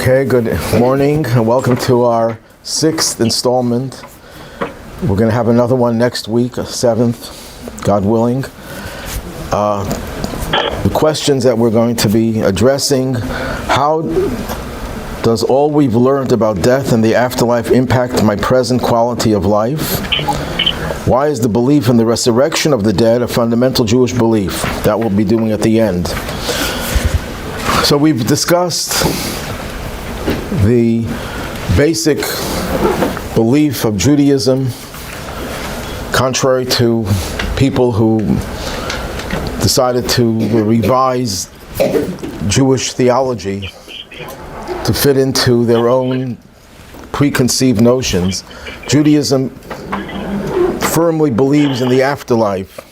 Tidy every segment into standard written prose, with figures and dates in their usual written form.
Okay, good morning and welcome to our 6th installment. We're going to have another one next week, a 7th, God willing. The questions that we're going to be addressing: how does all we've learned about death and the afterlife impact my present quality of life? Why is the belief in the resurrection of the dead a fundamental Jewish belief? That we'll be doing at the end. So we've discussed the basic belief of Judaism, contrary to people who decided to revise Jewish theology to fit into their own preconceived notions. Judaism firmly believes in the afterlife.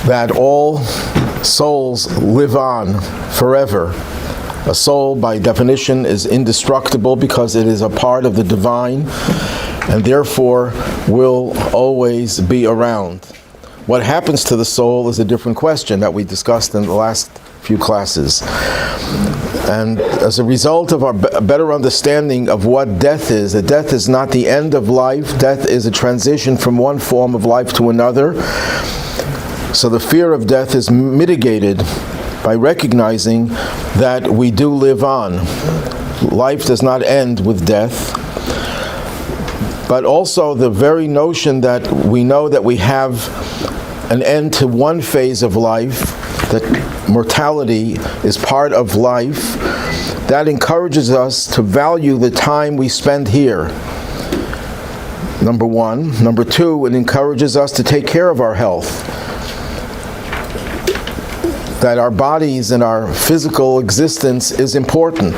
That all souls live on forever. A soul, by definition, is indestructible because it is a part of the divine and therefore will always be around. What happens to the soul is a different question that we discussed in the last few classes. And as a result of our better understanding of what death is, that death is not the end of life, death is a transition from one form of life to another. So the fear of death is mitigated by recognizing that we do live on. Life does not end with death. But also the very notion that we know that we have an end to one phase of life, that mortality is part of life, that encourages us to value the time we spend here. Number one. Number two, it encourages us to take care of our health. That our bodies and our physical existence is important.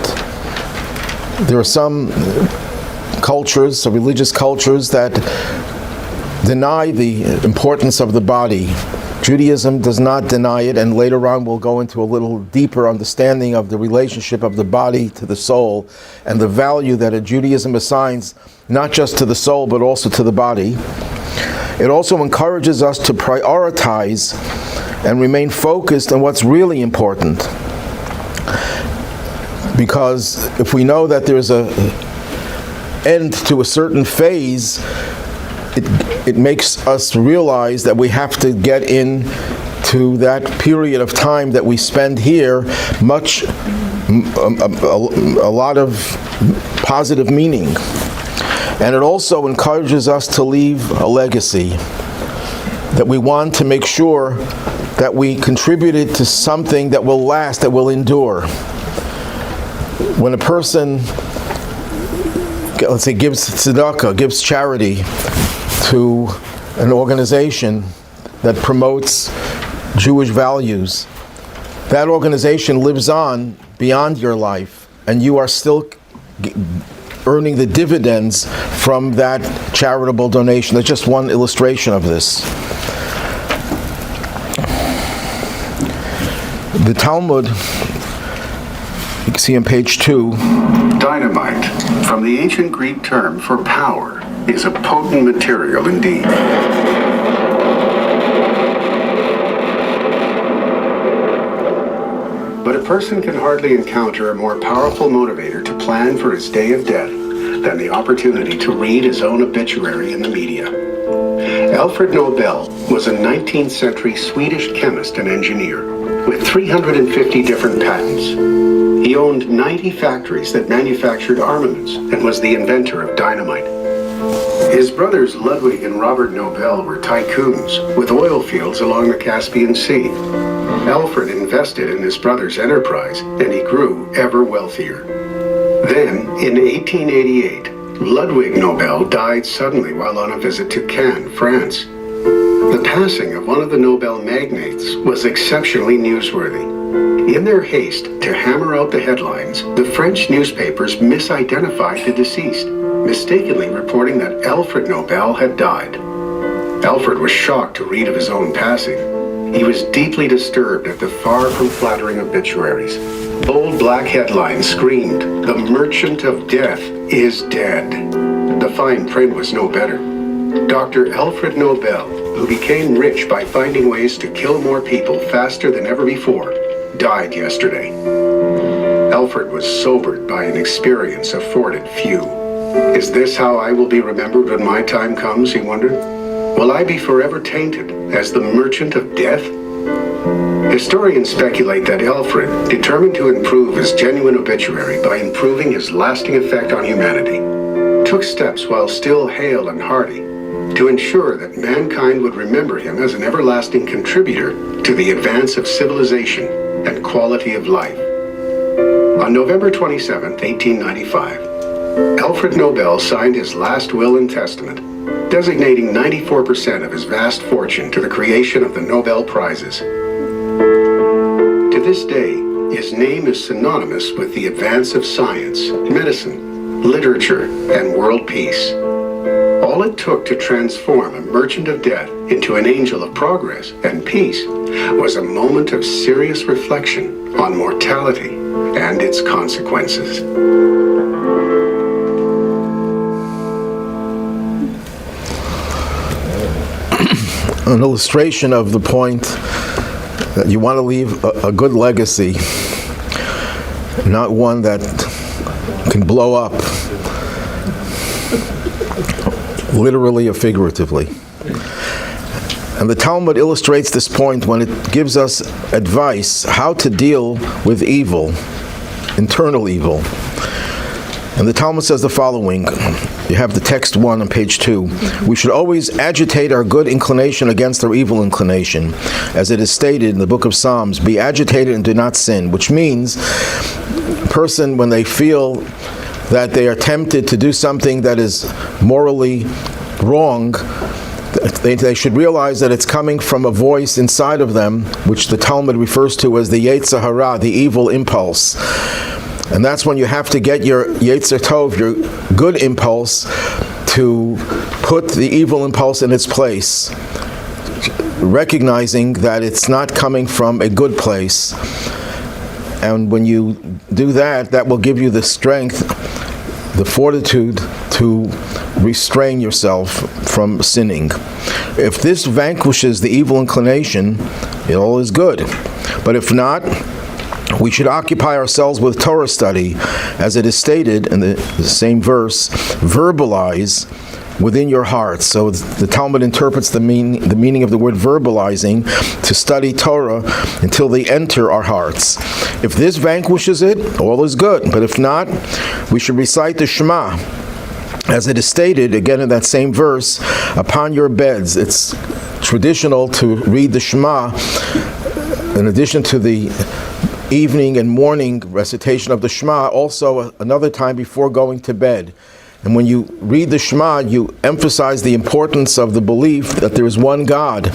There are some cultures, some religious cultures, that deny the importance of the body. Judaism does not deny it, and later on we'll go into a little deeper understanding of the relationship of the body to the soul and the value that Judaism assigns not just to the soul but also to the body. It also encourages us to prioritize and remain focused on what's really important. Because if we know that there's an end to a certain phase, it makes us realize that we have to get into that period of time that we spend here a lot of positive meaning. And it also encourages us to leave a legacy, that we want to make sure that we contributed to something that will last, that will endure. When a person, let's say, gives tzedakah, gives charity to an organization that promotes Jewish values, that organization lives on beyond your life, and you are still earning the dividends from that charitable donation. That's just one illustration of this. The Talmud, you can see on page 2. Dynamite, from the ancient Greek term for power, is a potent material indeed. But a person can hardly encounter a more powerful motivator to plan for his day of death than the opportunity to read his own obituary in the media. Alfred Nobel was a 19th century Swedish chemist and engineer with 350 different patents. He owned 90 factories that manufactured armaments and was the inventor of dynamite. His brothers Ludwig and Robert Nobel were tycoons with oil fields along the Caspian Sea. Alfred invested in his brother's enterprise and he grew ever wealthier. Then, in 1888, Ludwig Nobel died suddenly while on a visit to Cannes, France. The passing of one of the Nobel magnates was exceptionally newsworthy. In their haste to hammer out the headlines, the French newspapers misidentified the deceased, mistakenly reporting that Alfred Nobel had died. Alfred was shocked to read of his own passing. He was deeply disturbed at the far from flattering obituaries. Bold black headlines screamed, "The Merchant of Death is dead." The fine print was no better. Dr. Alfred Nobel, who became rich by finding ways to kill more people faster than ever before, died yesterday. Alfred was sobered by an experience afforded few. Is this how I will be remembered when my time comes, he wondered? Will I be forever tainted as the merchant of death? Historians speculate that Alfred, determined to improve his genuine obituary by improving his lasting effect on humanity, took steps while still hale and hearty to ensure that mankind would remember him as an everlasting contributor to the advance of civilization and quality of life. On November 27, 1895, Alfred Nobel signed his last will and testament, designating 94% of his vast fortune to the creation of the Nobel Prizes. To this day, his name is synonymous with the advance of science, medicine, literature, and world peace. All it took to transform a merchant of death into an angel of progress and peace was a moment of serious reflection on mortality and its consequences. An illustration of the point that you want to leave a good legacy, not one that can blow up, literally or figuratively. And the Talmud illustrates this point when it gives us advice how to deal with evil, internal evil. And the Talmud says the following. You have the text 1 on page 2. We should always agitate our good inclination against our evil inclination. As it is stated in the book of Psalms, be agitated and do not sin, which means a person, when they feel that they are tempted to do something that is morally wrong, they should realize that it's coming from a voice inside of them, which the Talmud refers to as the Yetzer Hara, the evil impulse. And that's when you have to get your Yetzer Tov, your good impulse, to put the evil impulse in its place, recognizing that it's not coming from a good place. And when you do that, that will give you the strength, the fortitude to restrain yourself from sinning. If this vanquishes the evil inclination, it all is good. But if not, we should occupy ourselves with Torah study, as it is stated in the same verse, verbalize within your hearts. So the Talmud interprets the meaning of the word verbalizing to study Torah until they enter our hearts. If this vanquishes it, all is good. But if not, we should recite the Shema, as it is stated again in that same verse, upon your beds. It's traditional to read the Shema in addition to the evening and morning recitation of the Shema, also another time before going to bed. And when you read the Shema, you emphasize the importance of the belief that there is one God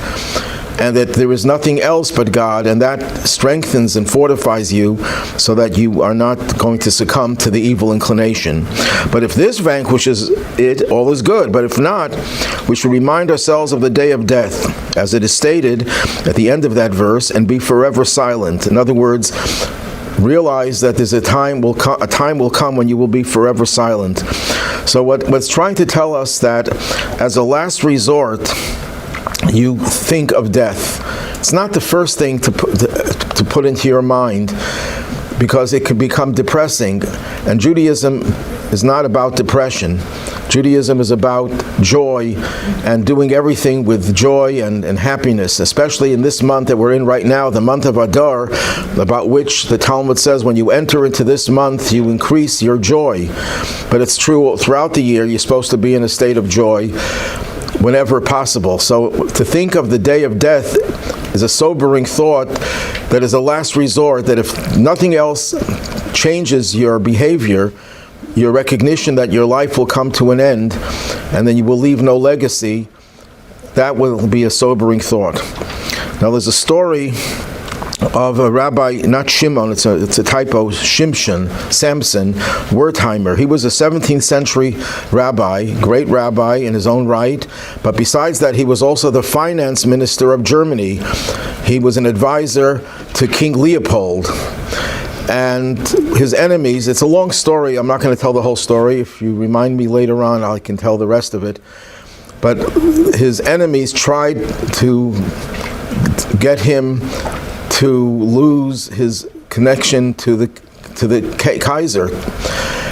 and that there is nothing else but God, and that strengthens and fortifies you so that you are not going to succumb to the evil inclination. But if this vanquishes it, all is good. But if not, we should remind ourselves of the day of death, as it is stated at the end of that verse, and be forever silent. In other words, realize that there's a time will come when you will be forever silent. So what's trying to tell us that as a last resort, you think of death. It's not the first thing to put into your mind, because it could become depressing. And Judaism is not about depression. Judaism is about joy and doing everything with joy and happiness, especially in this month that we're in right now, the month of Adar, about which the Talmud says when you enter into this month, you increase your joy. But it's true throughout the year, you're supposed to be in a state of joy whenever possible. So to think of the day of death is a sobering thought, that is a last resort, that if nothing else changes your behavior, your recognition that your life will come to an end and then you will leave no legacy, that will be a sobering thought. Now there's a story of a rabbi, not Shimon, it's a typo, Shimshon, Samson, Wertheimer. He was a 17th century rabbi, great rabbi in his own right, but besides that, he was also the finance minister of Germany. He was an advisor to King Leopold. And his enemies, it's a long story, I'm not going to tell the whole story. If you remind me later on, I can tell the rest of it. But his enemies tried to get him to lose his connection to the Kaiser.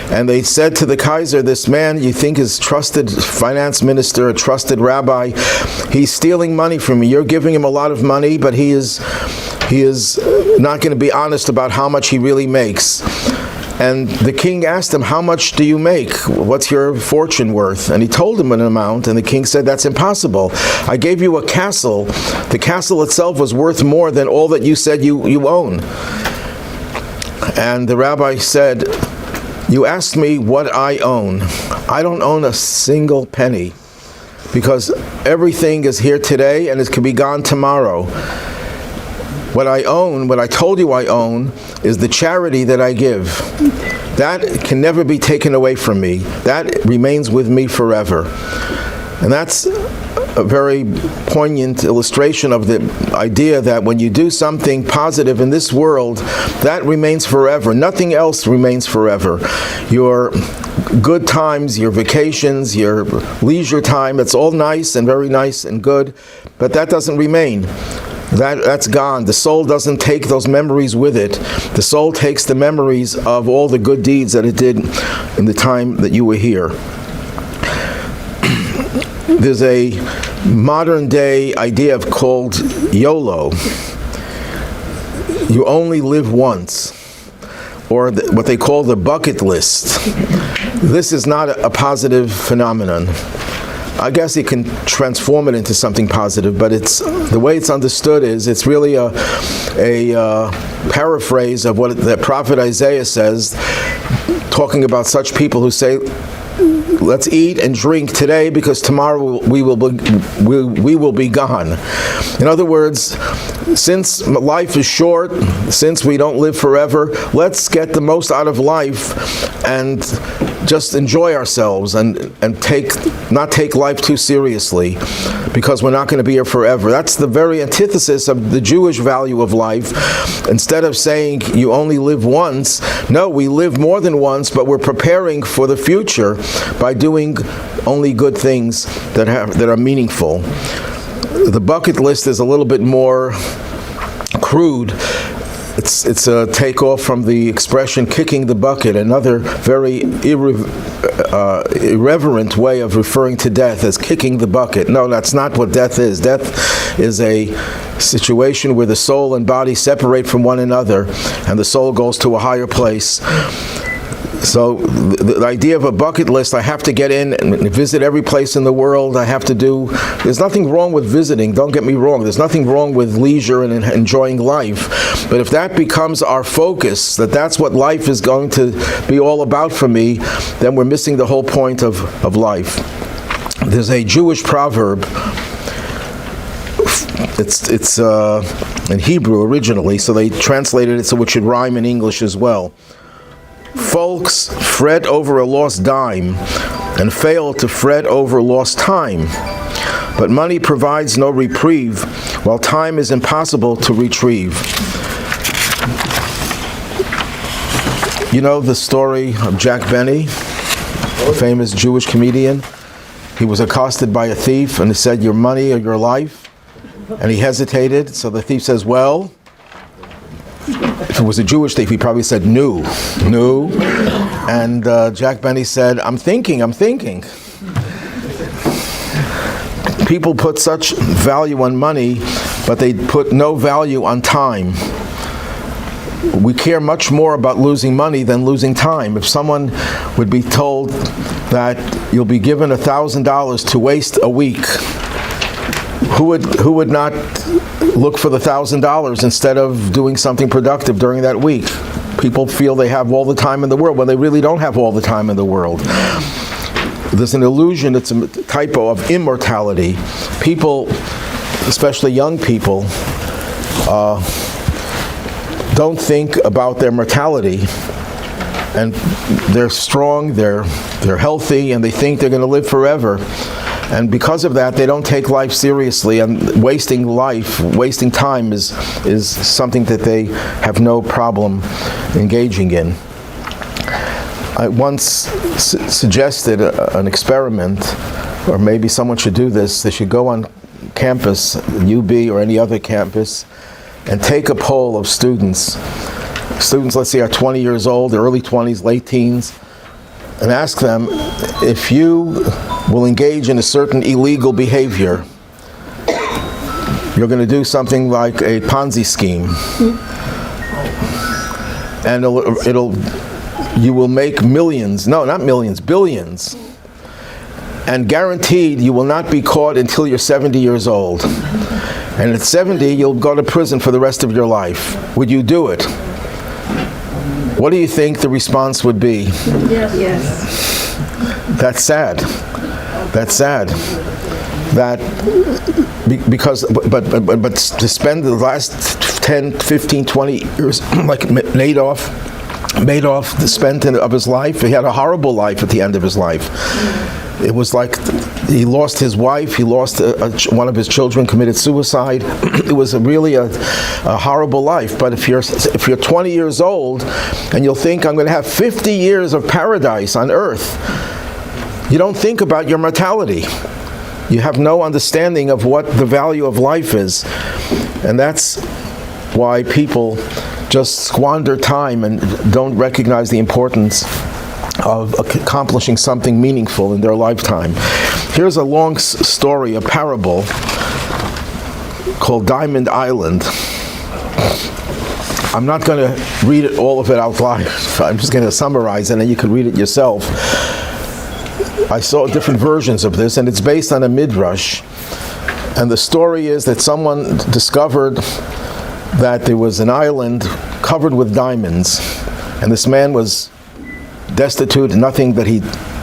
And they said to the Kaiser, this man you think is trusted finance minister, a trusted rabbi, he's stealing money from you. You're giving him a lot of money, but he is not going to be honest about how much he really makes. And the king asked him, how much do you make? What's your fortune worth? And he told him an amount, and the king said, that's impossible. I gave you a castle. The castle itself was worth more than all that you said you own. And the rabbi said, you asked me what I own. I don't own a single penny, because everything is here today and it can be gone tomorrow. What I own, what I told you I own, is the charity that I give. That can never be taken away from me. That remains with me forever. And that's a very poignant illustration of the idea that when you do something positive in this world, that remains forever. Nothing else remains forever. Your good times, your vacations, your leisure time, it's all nice and very nice and good, but that doesn't remain. That's gone. The soul doesn't take those memories with it. The soul takes the memories of all the good deeds that it did in the time that you were here. There's a modern day idea called YOLO. You only live once, or what they call the bucket list. This is not a positive phenomenon. I guess you can transform it into something positive, but it's the way it's understood is it's really a paraphrase of what the prophet Isaiah says, talking about such people who say, let's eat and drink today because tomorrow we will be gone. In other words, since life is short, since we don't live forever, let's get the most out of life and just enjoy ourselves and not take life too seriously, because we're not going to be here forever. That's the very antithesis of the Jewish value of life. Instead of saying you only live once, no, we live more than once, but we're preparing for the future by doing only good things that are meaningful. The bucket list is a little bit more crude. It's a takeoff from the expression kicking the bucket, another very irreverent way of referring to death as kicking the bucket. No, that's not what death is. Death is a situation where the soul and body separate from one another and the soul goes to a higher place. So the idea of a bucket list, I have to get in and visit every place in the world. I have to do, there's nothing wrong with visiting, don't get me wrong. There's nothing wrong with leisure and enjoying life. But if that becomes our focus, that's what life is going to be all about for me, then we're missing the whole point of life. There's a Jewish proverb. It's in Hebrew originally, so they translated it so it should rhyme in English as well. Folks fret over a lost dime and fail to fret over lost time. But money provides no reprieve, while time is impossible to retrieve. You know the story of Jack Benny, a famous Jewish comedian? He was accosted by a thief and he said, your money or your life? And he hesitated, so the thief says, well, if it was a Jewish thief, he probably said, no. And Jack Benny said, I'm thinking. People put such value on money, but they put no value on time. We care much more about losing money than losing time. If someone would be told that you'll be given $1,000 to waste a week, who would not look for the $1,000 instead of doing something productive during that week? People feel they have all the time in the world when they really don't have all the time in the world. There's an illusion, it's a typo of immortality. People, especially young people, don't think about their mortality, and they're strong, they're healthy, and they think they're going to live forever. And because of that, they don't take life seriously, and wasting time is something that they have no problem engaging in. I once suggested an experiment or maybe someone should do this, they should go on campus, UB or any other campus, and take a poll of students. Students, let's say, are 20 years old, early 20s, late teens, and ask them if you will engage in a certain illegal behavior. You're going to do something like a Ponzi scheme, and you will make millions, no, not millions, billions, and guaranteed you will not be caught until you're 70 years old. And at 70, you'll go to prison for the rest of your life. Would you do it? What do you think the response would be? Yes. That's sad. That's sad. Because to spend the last 10, 15, 20 years like Madoff spent of his life, he had a horrible life at the end of his life. It was like he lost his wife, he lost one of his children, committed suicide. It was really a horrible life. But if you're 20 years old and you'll think, I'm going to have 50 years of paradise on earth, you don't think about your mortality. You have no understanding of what the value of life is. And that's why people just squander time and don't recognize the importance of accomplishing something meaningful in their lifetime. Here's a long story, a parable called Diamond Island. I'm not going to read all of it out loud. I'm just going to summarize it, and then you can read it yourself. I saw different versions of this, and it's based on a midrash. And the story is that someone discovered that there was an island covered with diamonds, and this man was destitute, nothing that he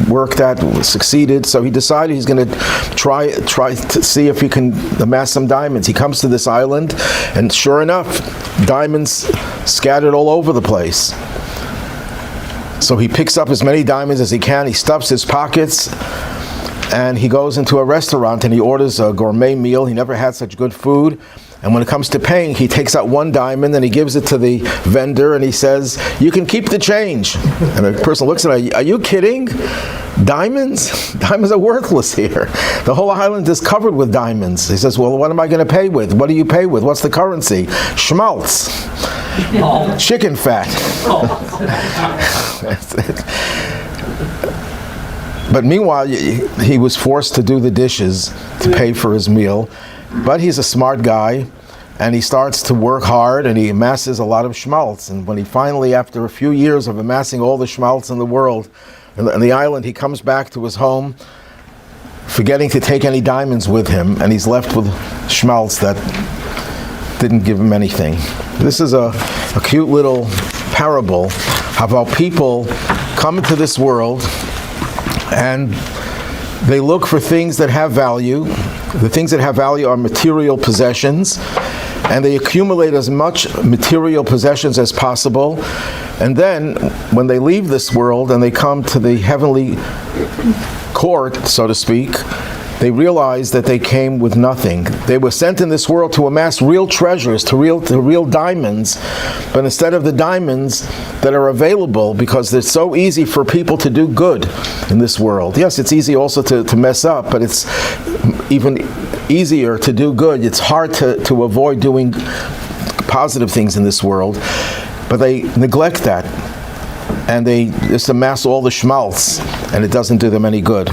worked at succeeded, so he decided he's going to try to see if he can amass some diamonds. He comes to this island, and sure enough, diamonds scattered all over the place. So he picks up as many diamonds as he can, he stuffs his pockets, and he goes into a restaurant and he orders a gourmet meal. He never had such good food. And when it comes to paying, he takes out one diamond and he gives it to the vendor and he says, "You can keep the change." And the person looks at him, "Are you kidding? Diamonds? Diamonds are worthless here. The whole island is covered with diamonds." He says, "Well, what am I going to pay with? What do you pay with? What's the currency?" "Schmaltz." Oh. Chicken fat. Oh. But meanwhile, he was forced to do the dishes to pay for his meal. But he's a smart guy, and he starts to work hard, and he amasses a lot of schmaltz. And when he finally, after a few years of amassing all the schmaltz in the world, on the island, he comes back to his home, forgetting to take any diamonds with him, and he's left with schmaltz that didn't give him anything. This is a cute little parable of how people come into this world, and they look for things that have value. The things that have value are material possessions, and they accumulate as much material possessions as possible. And then, when they leave this world and they come to the heavenly court, so to speak, they realize that they came with nothing. They were sent in this world to amass real treasures, to real diamonds, but instead of the diamonds that are available, because it's so easy for people to do good in this world. Yes, it's easy also to mess up, but it's even easier to do good. It's hard to avoid doing positive things in this world, but they neglect that, and they just amass all the schmaltz, and it doesn't do them any good.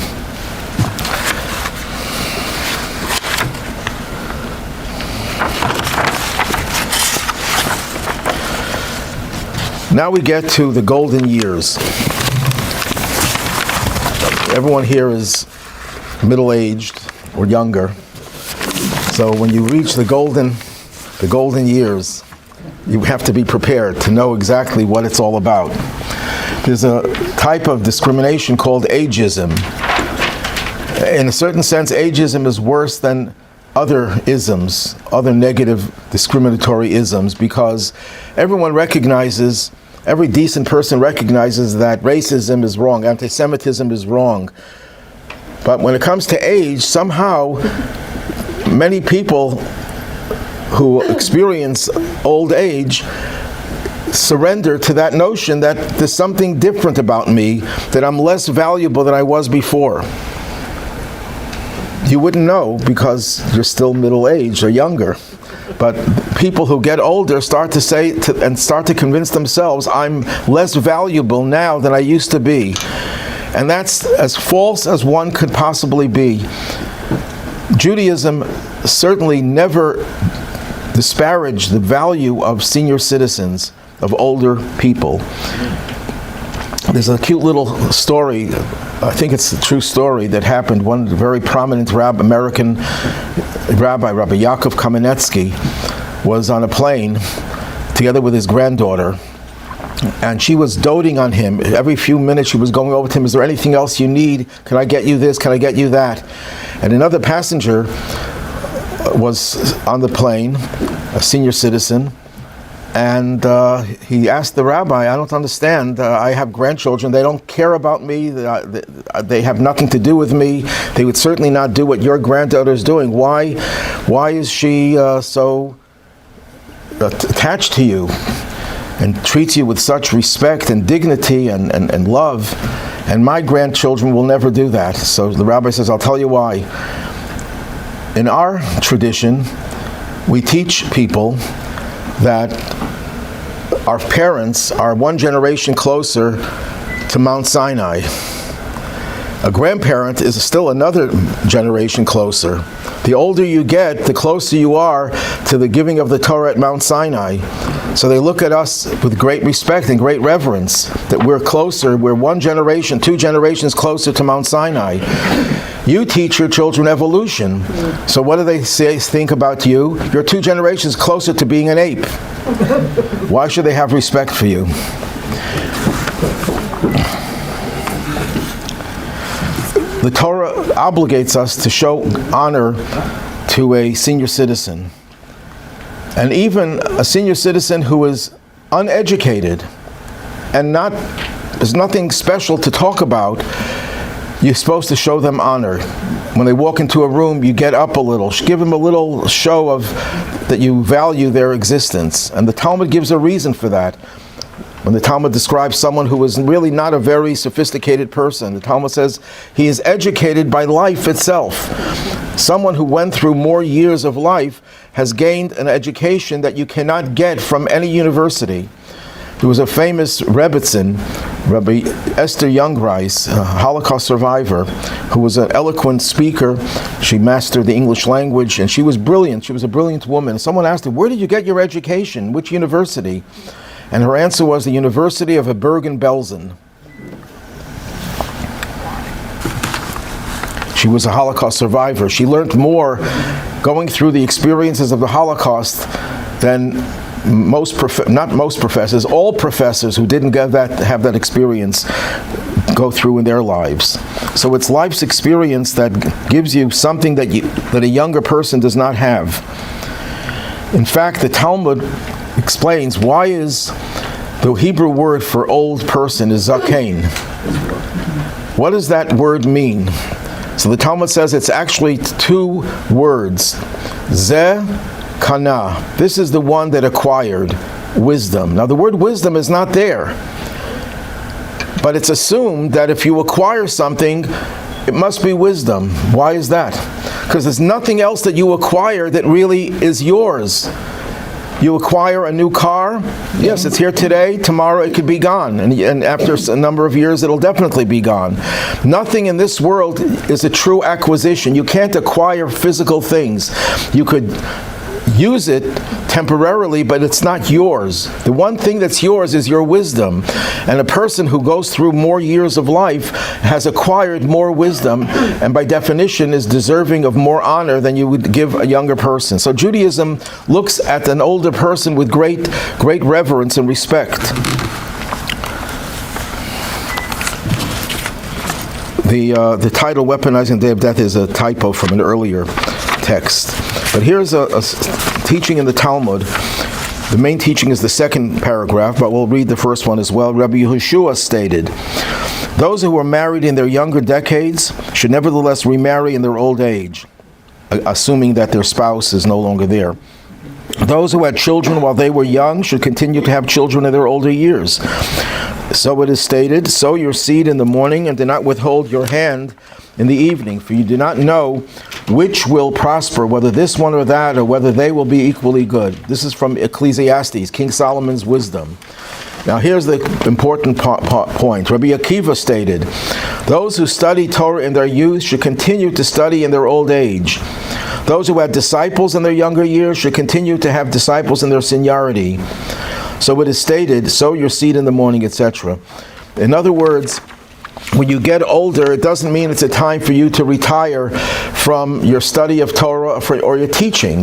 Now we get to the golden years. Everyone here is middle-aged or younger. So when you reach the golden years, you have to be prepared to know exactly what it's all about. There's a type of discrimination called ageism. In a certain sense, ageism is worse than other isms, other negative discriminatory isms, because everyone recognizes, every decent person recognizes that racism is wrong, anti-Semitism is wrong. But when it comes to age, somehow many people who experience old age surrender to that notion that there's something different about me, that I'm less valuable than I was before. you wouldn't know because you're still middle-aged or younger. But people who get older start to say and start to convince themselves, I'm less valuable now than I used to be. And that's as false as one could possibly be. Judaism certainly never disparaged the value of senior citizens, of older people. There's a cute little story, I think it's a true story, that happened. One very prominent American rabbi, Rabbi Yaakov Kamenetsky, was on a plane together with his granddaughter, and she was doting on him. Every few minutes she was going over to him, is there anything else you need? Can I get you this? Can I get you that? And another passenger was on the plane, a senior citizen, and he asked the rabbi, I don't understand, I have grandchildren, they don't care about me, they have nothing to do with me, they would certainly not do what your granddaughter is doing. Why is she so attached to you and treats you with such respect and dignity and love, and my grandchildren will never do that? So the rabbi says, I'll tell you why. In our tradition, we teach people that our parents are one generation closer to Mount Sinai. A grandparent is still another generation closer. The older you get, the closer you are to the giving of the Torah at Mount Sinai. So they look at us with great respect and great reverence, that we're closer, we're one generation, 2 generations closer to Mount Sinai. You teach your children evolution. So what do they think about you? You're 2 generations closer to being an ape. Why should they have respect for you? The Torah obligates us to show honor to a senior citizen. And even a senior citizen who is uneducated and there's nothing special to talk about, you're supposed to show them honor. When they walk into a room, you get up a little, give them a little show of that you value their existence. And the Talmud gives a reason for that. When the Talmud describes someone who is really not a very sophisticated person, the Talmud says he is educated by life itself. Someone who went through more years of life has gained an education that you cannot get from any university. There was a famous Rebbitzin, Rabbi Esther Youngrice, a Holocaust survivor, who was an eloquent speaker. She mastered the English language, and she was brilliant. She was a brilliant woman. Someone asked her, where did you get your education? Which university? And her answer was the University of Bergen-Belsen. She was a Holocaust survivor. She learned more going through the experiences of the Holocaust than all professors who didn't have that experience go through in their lives. So it's life's experience that gives you something that a younger person does not have. In fact, the Talmud explains why is the Hebrew word for old person is zakein. What does that word mean? So the Talmud says it's actually 2 words. Zeh kana. This is the one that acquired wisdom. Now the word wisdom is not there, but it's assumed that if you acquire something, it must be wisdom. Why is that? Because there's nothing else that you acquire that really is yours. You acquire a new car, yes, it's here today, tomorrow it could be gone, and after a number of years it'll definitely be gone. Nothing in this world is a true acquisition. You can't acquire physical things. You could use it temporarily, but it's not yours. The one thing that's yours is your wisdom. And a person who goes through more years of life has acquired more wisdom, and by definition is deserving of more honor than you would give a younger person. So Judaism looks at an older person with great reverence and respect. The title, Weaponizing the Day of Death, is a typo from an earlier text. But here's a teaching in the Talmud. The main teaching is the second paragraph, but we'll read the first one as well. Rabbi Yehoshua stated, those who were married in their younger decades should nevertheless remarry in their old age, assuming that their spouse is no longer there. Those who had children while they were young should continue to have children in their older years. So it is stated, sow your seed in the morning and do not withhold your hand in the evening, for you do not know which will prosper, whether this one or that, or whether they will be equally good. This is from Ecclesiastes, King Solomon's wisdom. Now here's the important point. Rabbi Akiva stated, those who study Torah in their youth should continue to study in their old age. Those who had disciples in their younger years should continue to have disciples in their seniority. So it is stated, sow your seed in the morning, etc. In other words, when you get older, it doesn't mean it's a time for you to retire from your study of Torah or your teaching.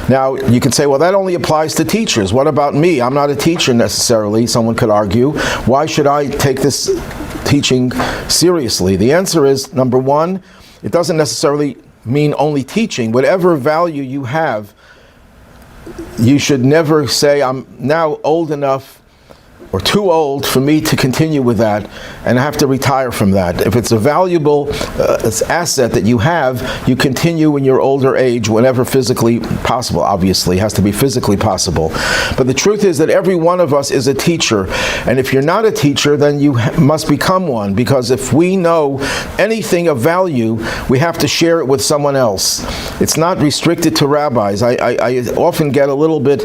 Now, you can say, well, that only applies to teachers. What about me? I'm not a teacher necessarily, someone could argue. Why should I take this teaching seriously? The answer is, number one, it doesn't necessarily mean only teaching. Whatever value you have, you should never say, I'm now old enough or too old for me to continue with that, and I have to retire from that. If it's a valuable asset that you have, you continue in your older age whenever physically possible. Obviously, it has to be physically possible. But the truth is that every one of us is a teacher, and if you're not a teacher, then you must become one, because if we know anything of value, we have to share it with someone else. It's not restricted to rabbis. I often get a little bit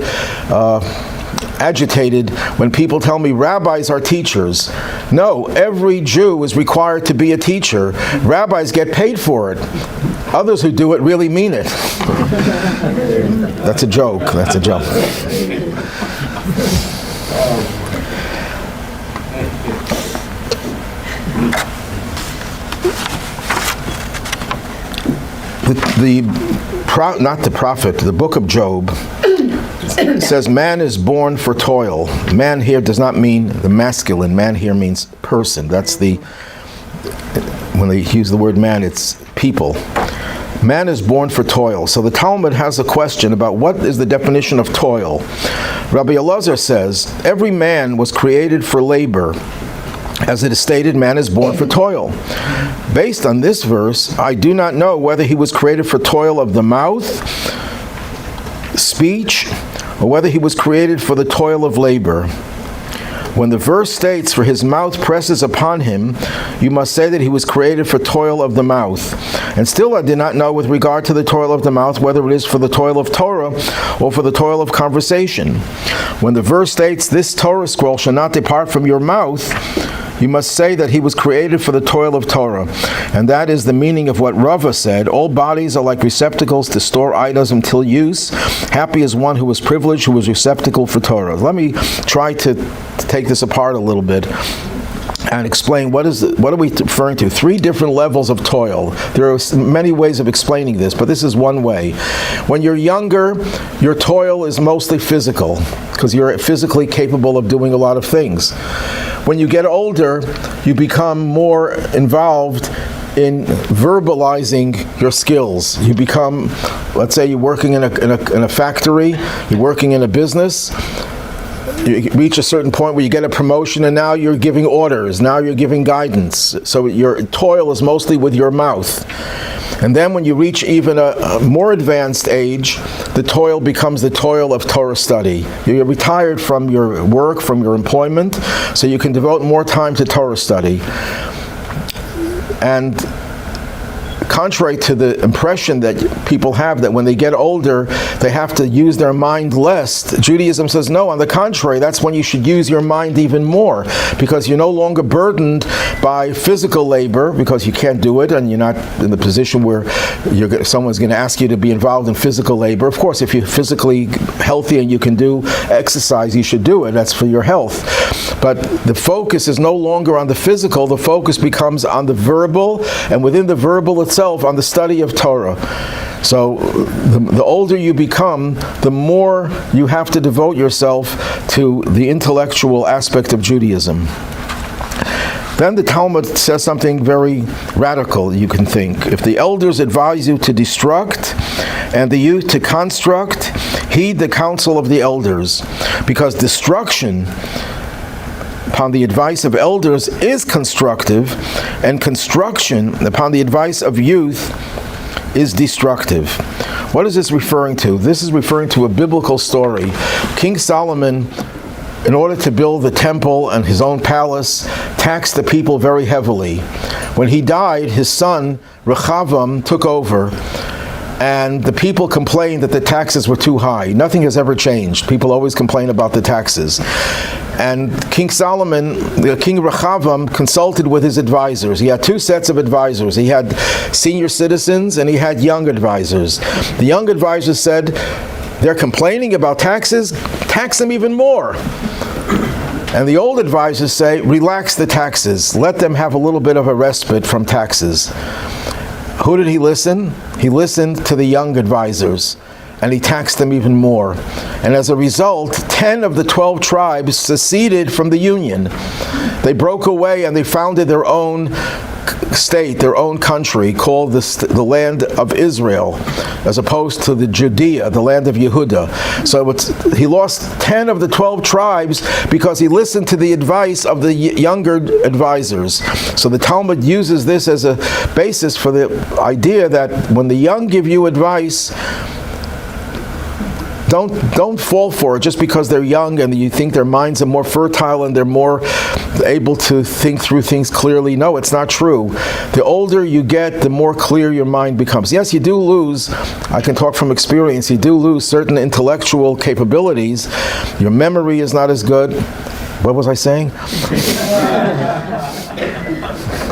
agitated when people tell me rabbis are teachers. No, every Jew is required to be a teacher. Rabbis get paid for it. Others who do it really mean it. That's a joke. That's a joke. The book of Job says man is born for toil. Man here does not mean the masculine. Man here means person. That's when they use the word man, it's people. Man is born for toil. So the Talmud has a question about what is the definition of toil. Rabbi Elazar says, every man was created for labor. As it is stated, man is born for toil. Based on this verse, I do not know whether he was created for toil of the mouth, speech, or whether he was created for the toil of labor. When the verse states, for his mouth presses upon him, you must say that he was created for toil of the mouth. And still I do not know with regard to the toil of the mouth whether it is for the toil of Torah or for the toil of conversation. When the verse states, this Torah scroll shall not depart from your mouth, you must say that he was created for the toil of Torah. And that is the meaning of what Rava said, all bodies are like receptacles to store items until use. Happy is one who was privileged, who was receptacle for Torah. Let me try to take this apart a little bit and explain what are we referring to? 3 different levels of toil. There are many ways of explaining this, but this is one way. When you're younger, your toil is mostly physical, because you're physically capable of doing a lot of things. When you get older, you become more involved in verbalizing your skills. You become, let's say you're working in a factory, you're working in a business, you reach a certain point where you get a promotion and now you're giving orders, now you're giving guidance. So your toil is mostly with your mouth. And then when you reach even a more advanced age, the toil becomes the toil of Torah study. You're retired from your work, from your employment, so you can devote more time to Torah study. And contrary to the impression that people have that when they get older, they have to use their mind less, Judaism says no, on the contrary, that's when you should use your mind even more, because you're no longer burdened by physical labor, because you can't do it, and you're not in the position where someone's going to ask you to be involved in physical labor. Of course, if you're physically healthy and you can do exercise, you should do it. That's for your health. But the focus is no longer on the physical, the focus becomes on the verbal, and within the verbal itself, on the study of Torah. So the older you become, the more you have to devote yourself to the intellectual aspect of Judaism. Then the Talmud says something very radical, you can think. If the elders advise you to destruct and the youth to construct, heed the counsel of the elders, because destruction upon the advice of elders is constructive, and construction upon the advice of youth is destructive. What is this referring to? This is referring to a biblical story. King Solomon, in order to build the temple and his own palace, taxed the people very heavily. When he died, his son, Rechavam, took over, and the people complained that the taxes were too high. Nothing has ever changed. People always complain about the taxes. And King Solomon, King Rechavam, consulted with his advisors. He had two sets of advisors. He had senior citizens and he had young advisors. The young advisors said, they're complaining about taxes, tax them even more. And the old advisors say, relax the taxes. Let them have a little bit of a respite from taxes. Who did he listen? He listened to the young advisors, and he taxed them even more. And as a result, 10 of the 12 tribes seceded from the Union. They broke away and they founded their own state, their own country, called the land of Israel, as opposed to the Judea, the land of Yehuda. So he lost 10 of the 12 tribes because he listened to the advice of the younger advisors. So the Talmud uses this as a basis for the idea that when the young give you advice, don't fall for it just because they're young and you think their minds are more fertile and they're more able to think through things clearly. No, it's not true. The older you get, the more clear your mind becomes. Yes, you do lose, I can talk from experience, you do lose certain intellectual capabilities. Your memory is not as good. What was I saying?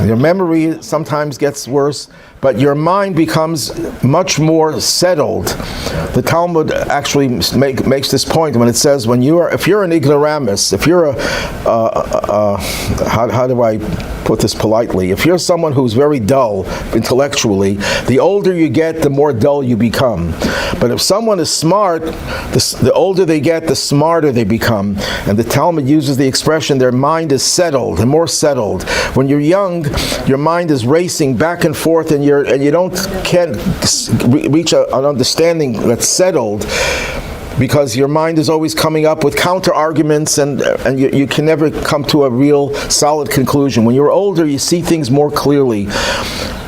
Your memory sometimes gets worse, but your mind becomes much more settled. The Talmud actually makes this point when it says, if you're an ignoramus, if you're how do I put this politely? If you're someone who's very dull intellectually, the older you get, the more dull you become. But if someone is smart, the older they get, the smarter they become. And the Talmud uses the expression, their mind is settled and more settled. When you're young, your mind is racing back and forth, and you can't reach an understanding that's settled, because your mind is always coming up with counter arguments, and you can never come to a real solid conclusion. When you're older, you see things more clearly,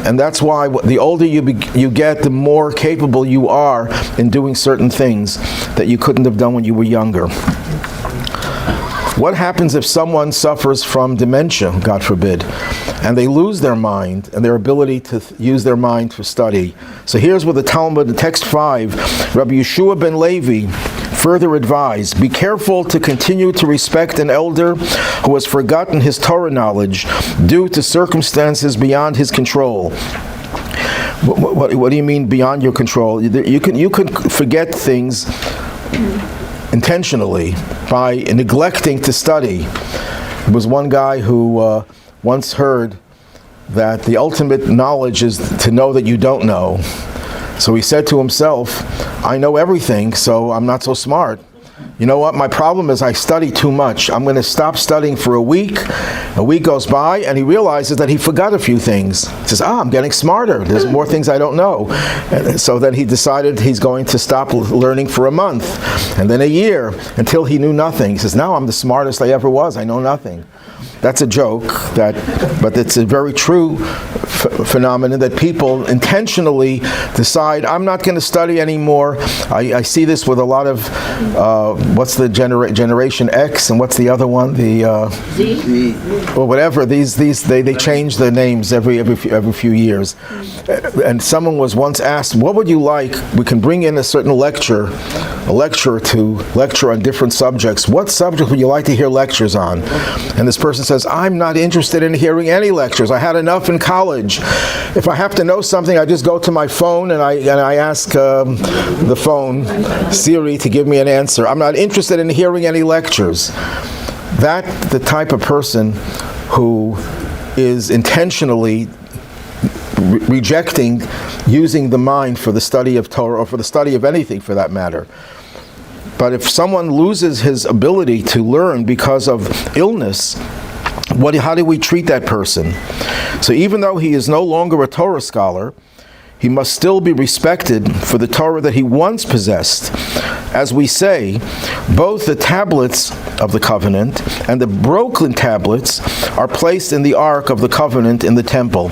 and that's why the older you get, the more capable you are in doing certain things that you couldn't have done when you were younger. What happens if someone suffers from dementia, God forbid, and they lose their mind and their ability to use their mind for study? So here's what the Talmud, in text 5, Rabbi Yeshua ben Levi further advised, be careful to continue to respect an elder who has forgotten his Torah knowledge due to circumstances beyond his control. What do you mean beyond your control? You can forget things intentionally by neglecting to study. There was one guy who once heard that the ultimate knowledge is to know that you don't know. So he said to himself, I know everything, so I'm not so smart. You know what? My problem is I study too much. I'm going to stop studying for a week. A week goes by, and he realizes that he forgot a few things. He says, I'm getting smarter. There's more things I don't know. And so then he decided he's going to stop learning for a month, and then a year, until he knew nothing. He says, now I'm the smartest I ever was. I know nothing. That's a joke, but it's a very true phenomenon that people intentionally decide, I'm not going to study anymore. I see this with a lot of, what's the Generation X, and what's the other one? The Z? Or whatever. They change the names every few years. And someone was once asked, what would you like? We can bring in a certain lecturer to lecture on different subjects. What subject would you like to hear lectures on? And this person says, I'm not interested in hearing any lectures. I had enough in college. If I have to know something, I just go to my phone and I ask the phone, Siri, to give me an answer. I'm not interested in hearing any lectures. That's the type of person who is intentionally rejecting using the mind for the study of Torah, or for the study of anything for that matter. But if someone loses his ability to learn because of illness, how do we treat that person? So even though he is no longer a Torah scholar, he must still be respected for the Torah that he once possessed. As we say, both the tablets of the covenant and the broken tablets are placed in the Ark of the Covenant in the temple.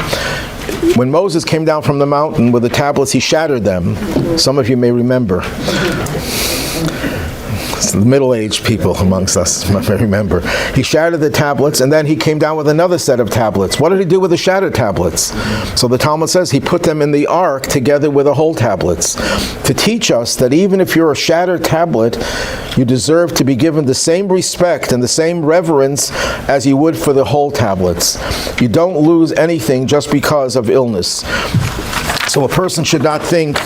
When Moses came down from the mountain with the tablets, he shattered them. Some of you may remember. So middle-aged people amongst us, if I remember. He shattered the tablets, and then he came down with another set of tablets. What did he do with the shattered tablets? So the Talmud says he put them in the ark together with the whole tablets to teach us that even if you're a shattered tablet, you deserve to be given the same respect and the same reverence as you would for the whole tablets. You don't lose anything just because of illness. So a person should not think,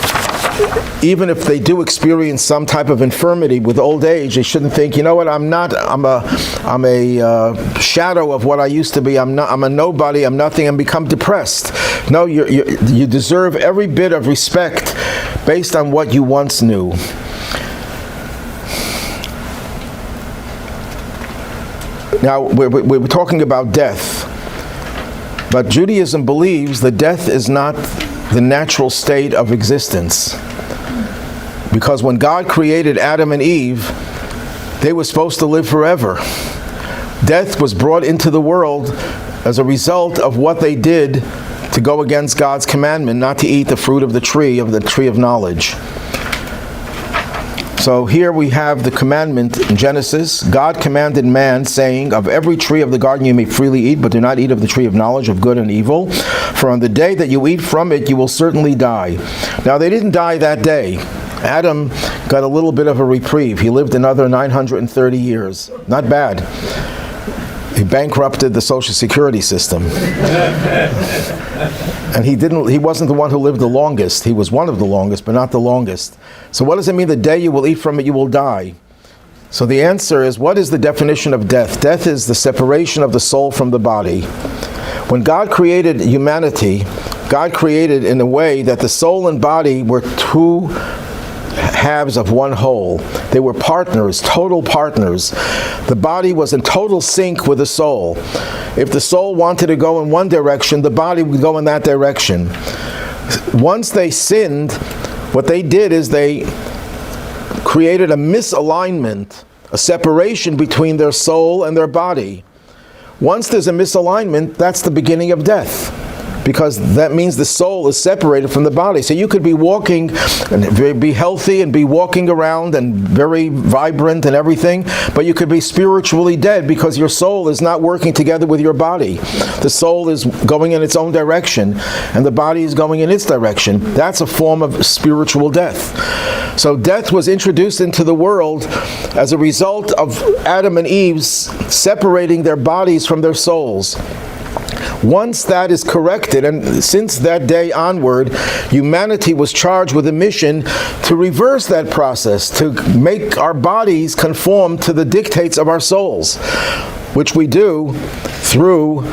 even if they do experience some type of infirmity with old age, they shouldn't think, you know what, I'm a shadow of what I used to be. I'm a nobody. I'm nothing. And become depressed. No, you deserve every bit of respect based on what you once knew. Now we're talking about death, but Judaism believes that death is not the natural state of existence. Because when God created Adam and Eve, they were supposed to live forever. Death was brought into the world as a result of what they did to go against God's commandment not to eat the fruit of the tree of knowledge. So here we have the commandment in Genesis. God commanded man, saying, of every tree of the garden you may freely eat, but do not eat of the tree of knowledge of good and evil. For on the day that you eat from it, you will certainly die. Now they didn't die that day. Adam got a little bit of a reprieve. He lived another 930 years. Not bad. He bankrupted the Social Security system. And he wasn't the one who lived the longest. He was one of the longest, but not the longest. So what does it mean, the day you will eat from it, you will die? So the answer is, what is the definition of death? Death is the separation of the soul from the body. When God created humanity, God created in a way that the soul and body were two halves of one whole. They were partners, total partners. The body was in total sync with the soul. If the soul wanted to go in one direction, the body would go in that direction. Once they sinned, what they did is they created a misalignment, a separation between their soul and their body. Once there's a misalignment, that's the beginning of death, because that means the soul is separated from the body. So you could be walking and be healthy and be walking around and very vibrant and everything, but you could be spiritually dead because your soul is not working together with your body. The soul is going in its own direction and the body is going in its direction. That's a form of spiritual death. So death was introduced into the world as a result of Adam and Eve's separating their bodies from their souls. Once that is corrected, and since that day onward, humanity was charged with a mission to reverse that process, to make our bodies conform to the dictates of our souls, which we do through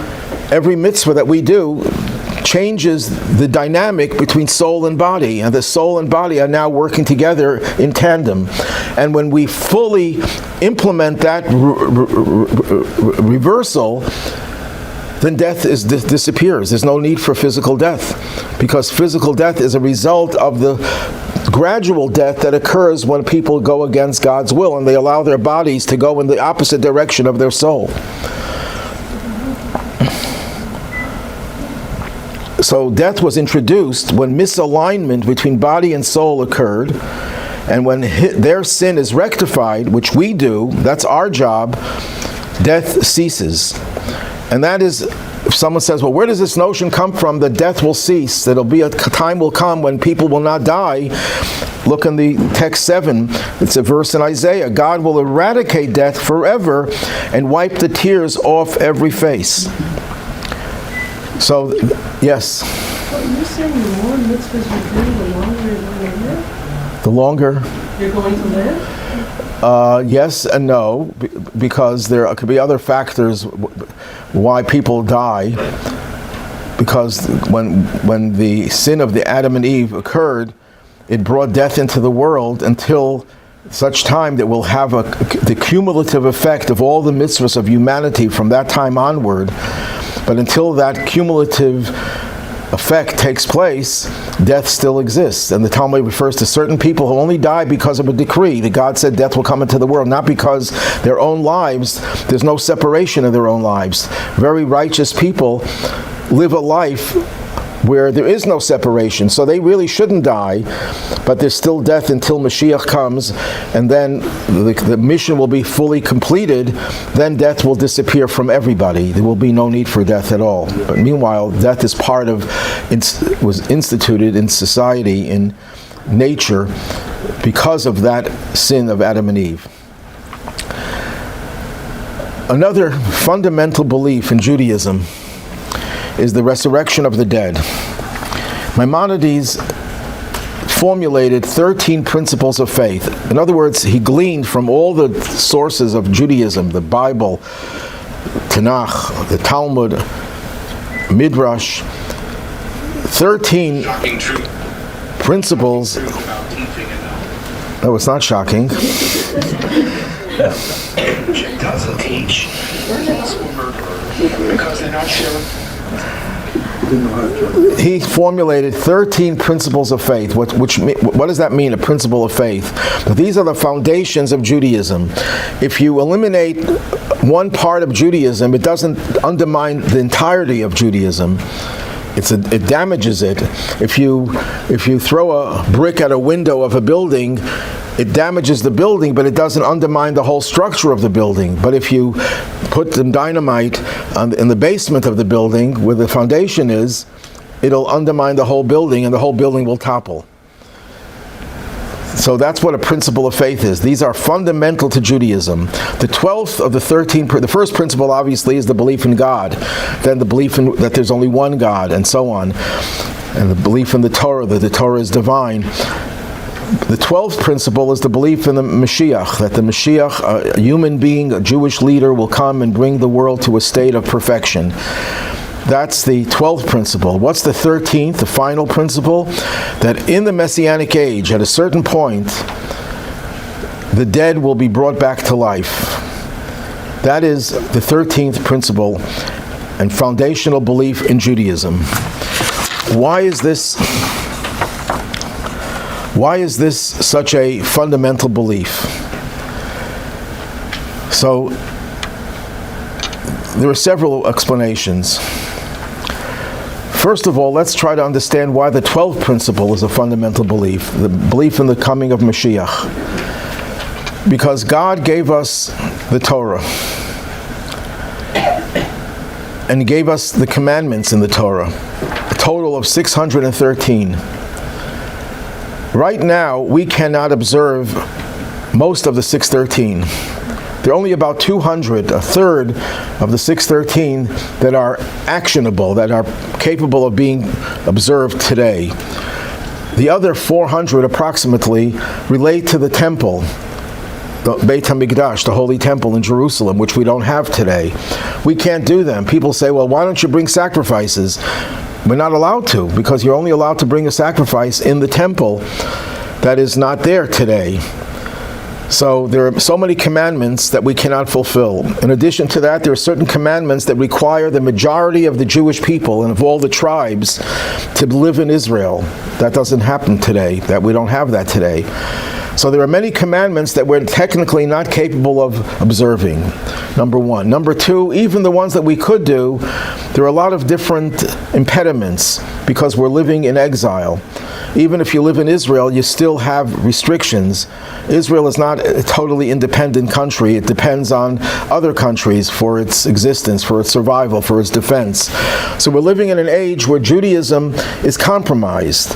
every mitzvah that we do. Changes the dynamic between soul and body, and the soul and body are now working together in tandem. And when we fully implement that reversal, then death disappears. There's no need for physical death, because physical death is a result of the gradual death that occurs when people go against God's will and they allow their bodies to go in the opposite direction of their soul. So death was introduced when misalignment between body and soul occurred, and when their sin is rectified, which we do, that's our job, death ceases. And that is, if someone says, well, where does this notion come from that death will cease, that a time will come when people will not die? Look in the text 7, it's a verse in Isaiah. God will eradicate death forever and wipe the tears off every face. So, yes? Well, you're saying the more mitzvahs you do, the longer you're going to live? The longer? You're going to live? Yes and no, because there could be other factors why people die. Because when the sin of the Adam and Eve occurred, it brought death into the world until such time that we'll have the cumulative effect of all the mitzvahs of humanity from that time onward. But until that cumulative effect takes place, death still exists. And the Talmud refers to certain people who only die because of a decree that God said death will come into the world, not because their own lives, there's no separation of their own lives. Very righteous people live a life where there is no separation. So they really shouldn't die, but there's still death until Mashiach comes, and then the mission will be fully completed. Then death will disappear from everybody. There will be no need for death at all. But meanwhile, death is part of, was instituted in society, in nature, because of that sin of Adam and Eve. Another fundamental belief in Judaism is the resurrection of the dead. Maimonides formulated 13 principles of faith. In other words, he gleaned from all the sources of Judaism, the Bible, Tanakh, the Talmud, Midrash, 13 principles. No, it's not shocking. Doesn't teach because they're not sure. He formulated 13 principles of faith. What does that mean, a principle of faith? But these are the foundations of Judaism. If you eliminate one part of Judaism, it doesn't undermine the entirety of Judaism. It damages it. If you throw a brick at a window of a building, it damages the building, but it doesn't undermine the whole structure of the building. But if you put some dynamite in the basement of the building, where the foundation is, it'll undermine the whole building, and the whole building will topple. So that's what a principle of faith is. These are fundamental to Judaism. The 12th of the 13, the first principle obviously is the belief in God, then the belief in that there's only one God, and so on, and the belief in the Torah, that the Torah is divine. The 12th principle is the belief in the Mashiach, that the Mashiach, a human being, a Jewish leader, will come and bring the world to a state of perfection. That's the 12th principle. What's the 13th, the final principle? That in the Messianic age, at a certain point, the dead will be brought back to life. That is the 13th principle and foundational belief in Judaism. Why is this such a fundamental belief? So, there are several explanations. First of all, let's try to understand why the 12th principle is a fundamental belief, the belief in the coming of Mashiach. Because God gave us the Torah and gave us the commandments in the Torah, a total of 613. Right now, we cannot observe most of the 613. There are only about 200, a third of the 613, that are actionable, that are capable of being observed today. The other 400 approximately relate to the temple, the Beit HaMikdash, the Holy Temple in Jerusalem, which we don't have today. We can't do them. People say, well, why don't you bring sacrifices? We're not allowed to, because you're only allowed to bring a sacrifice in the temple that is not there today. So there are so many commandments that we cannot fulfill. In addition to that, there are certain commandments that require the majority of the Jewish people and of all the tribes to live in Israel. That doesn't happen today, that we don't have that today. So there are many commandments that we're technically not capable of observing, number one. Number two, even the ones that we could do, there are a lot of different impediments because we're living in exile. Even if you live in Israel, you still have restrictions. Israel is not a totally independent country. It depends on other countries for its existence, for its survival, for its defense. So we're living in an age where Judaism is compromised.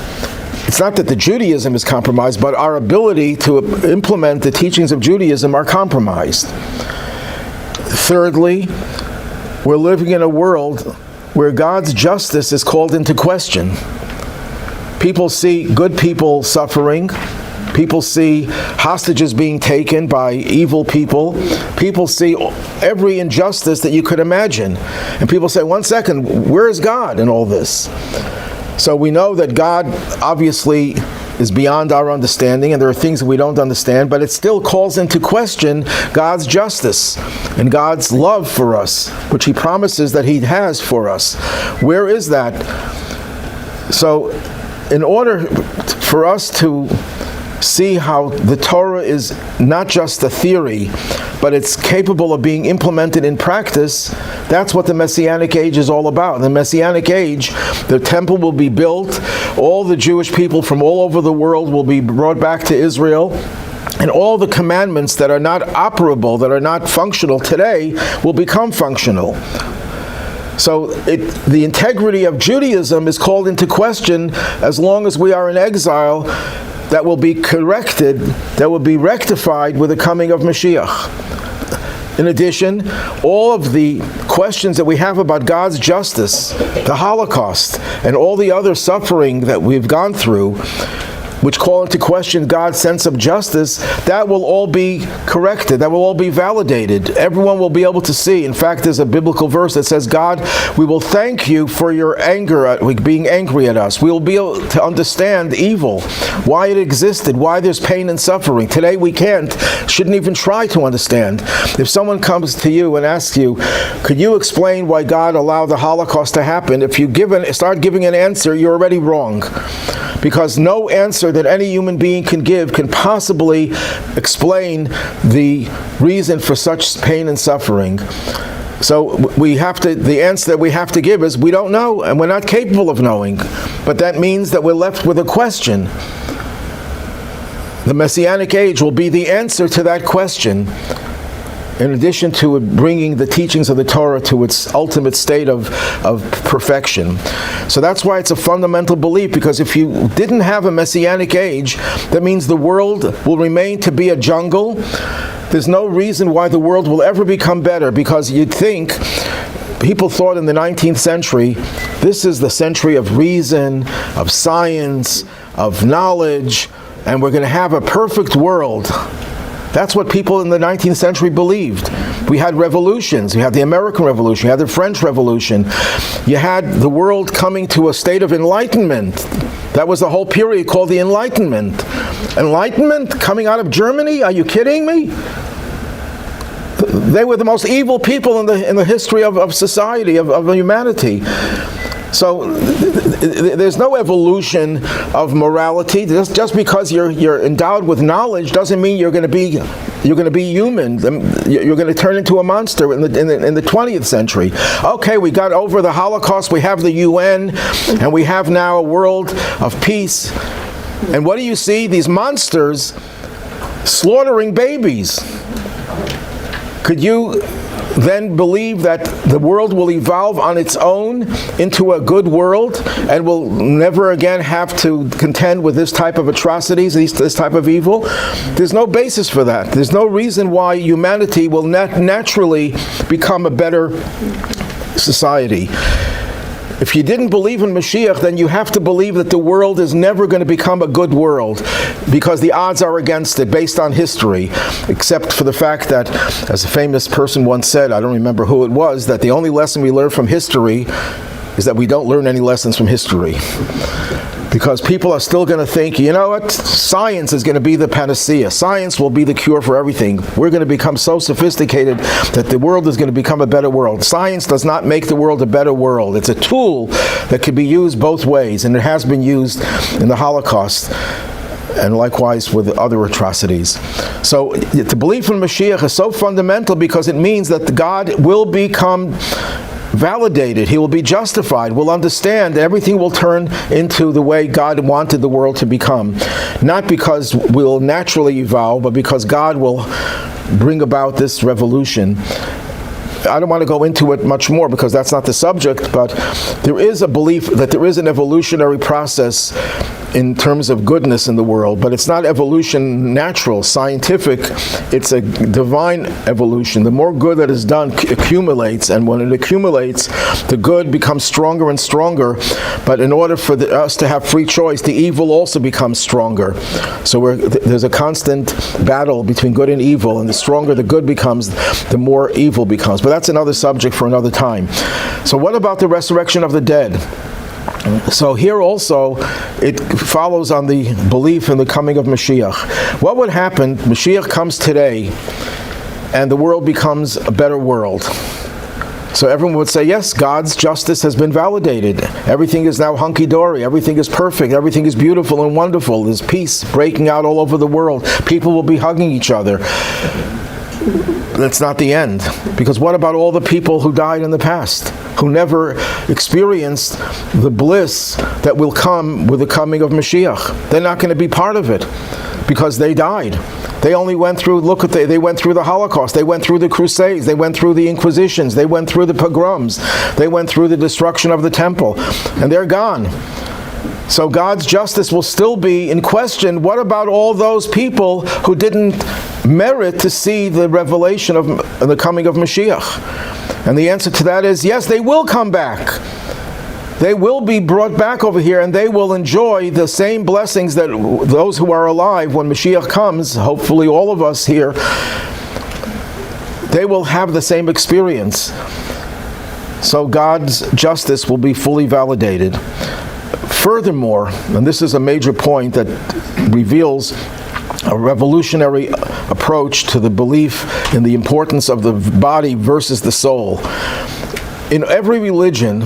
It's not that the Judaism is compromised, but our ability to implement the teachings of Judaism are compromised. Thirdly, we're living in a world where God's justice is called into question. People see good people suffering. People see hostages being taken by evil people. People see every injustice that you could imagine. And people say, 1 second, where is God in all this? So we know that God obviously is beyond our understanding, and there are things that we don't understand, but it still calls into question God's justice and God's love for us, which He promises that He has for us. Where is that? So in order for us to see how the Torah is not just a theory, but it's capable of being implemented in practice. That's what the Messianic age is all about. In the Messianic age, the temple will be built, all the Jewish people from all over the world will be brought back to Israel, and all the commandments that are not operable, that are not functional today, will become functional. So the integrity of Judaism is called into question as long as we are in exile. That will be corrected, that will be rectified with the coming of Mashiach. In addition, all of the questions that we have about God's justice, the Holocaust, and all the other suffering that we've gone through, which call into question God's sense of justice, that will all be corrected, that will all be validated. Everyone will be able to see. In fact, there's a biblical verse that says, God, we will thank you for your anger, at being angry at us. We will be able to understand evil, why it existed, why there's pain and suffering. Today we can't, shouldn't even try to understand. If someone comes to you and asks you, could you explain why God allowed the Holocaust to happen? If you start giving an answer, you're already wrong. Because no answer that any human being can give can possibly explain the reason for such pain and suffering. So the answer that we have to give is we don't know, and we're not capable of knowing. But that means that we're left with a question. The Messianic age will be the answer to that question, in addition to bringing the teachings of the Torah to its ultimate state of perfection. So that's why it's a fundamental belief, because if you didn't have a Messianic age, that means the world will remain to be a jungle. There's no reason why the world will ever become better, because you'd think, people thought in the 19th century, this is the century of reason, of science, of knowledge, and we're going to have a perfect world. That's what people in the 19th century believed. We had revolutions. You had the American Revolution. You had the French Revolution. You had the world coming to a state of enlightenment. That was the whole period called the Enlightenment. Enlightenment coming out of Germany? Are you kidding me? They were the most evil people in the history of society, of humanity. So there's no evolution of morality. Just because you're endowed with knowledge doesn't mean you're going to be human. You're going to turn into a monster in the 20th century. Okay, we got over the Holocaust. We have the UN, and we have now a world of peace. And what do you see? These monsters slaughtering babies. Could you then believe that the world will evolve on its own into a good world and will never again have to contend with this type of atrocities, this type of evil? There's no basis for that. There's no reason why humanity will naturally become a better society. If you didn't believe in Mashiach, then you have to believe that the world is never going to become a good world, because the odds are against it based on history, except for the fact that, as a famous person once said, I don't remember who it was, that the only lesson we learn from history is that we don't learn any lessons from history. Because people are still going to think, you know what, science is going to be the panacea. Science will be the cure for everything. We're going to become so sophisticated that the world is going to become a better world. Science does not make the world a better world. It's a tool that can be used both ways, and it has been used in the Holocaust, and likewise with other atrocities. So the belief in Mashiach is so fundamental because it means that God will become validated, he will be justified, will understand, everything will turn into the way God wanted the world to become. Not because we'll naturally evolve, but because God will bring about this revolution. I don't want to go into it much more because that's not the subject, but there is a belief that there is an evolutionary process in terms of goodness in the world, but it's not evolution natural, scientific, it's a divine evolution. The more good that is done accumulates, and when it accumulates, the good becomes stronger and stronger, but in order for us to have free choice, the evil also becomes stronger. So there's a constant battle between good and evil, and the stronger the good becomes, the more evil becomes. But that's another subject for another time. So what about the resurrection of the dead? So here also, it follows on the belief in the coming of Mashiach. What would happen, Mashiach comes today, and the world becomes a better world. So everyone would say, yes, God's justice has been validated. Everything is now hunky-dory. Everything is perfect. Everything is beautiful and wonderful. There's peace breaking out all over the world. People will be hugging each other. That's not the end. Because what about all the people who died in the past, who never experienced the bliss that will come with the coming of Mashiach? They're not going to be part of it because they died. They only went through, they went through the Holocaust, they went through the Crusades, they went through the Inquisitions, they went through the pogroms, they went through the destruction of the temple, and they're gone. So God's justice will still be in question. What about all those people who didn't merit to see the revelation of the coming of Mashiach? And the answer to that is yes, they will come back. They will be brought back over here, and they will enjoy the same blessings that those who are alive when Mashiach comes, hopefully all of us here, they will have the same experience. So God's justice will be fully validated. Furthermore, and this is a major point that reveals a revolutionary approach to the belief in the importance of the body versus the soul. In every religion,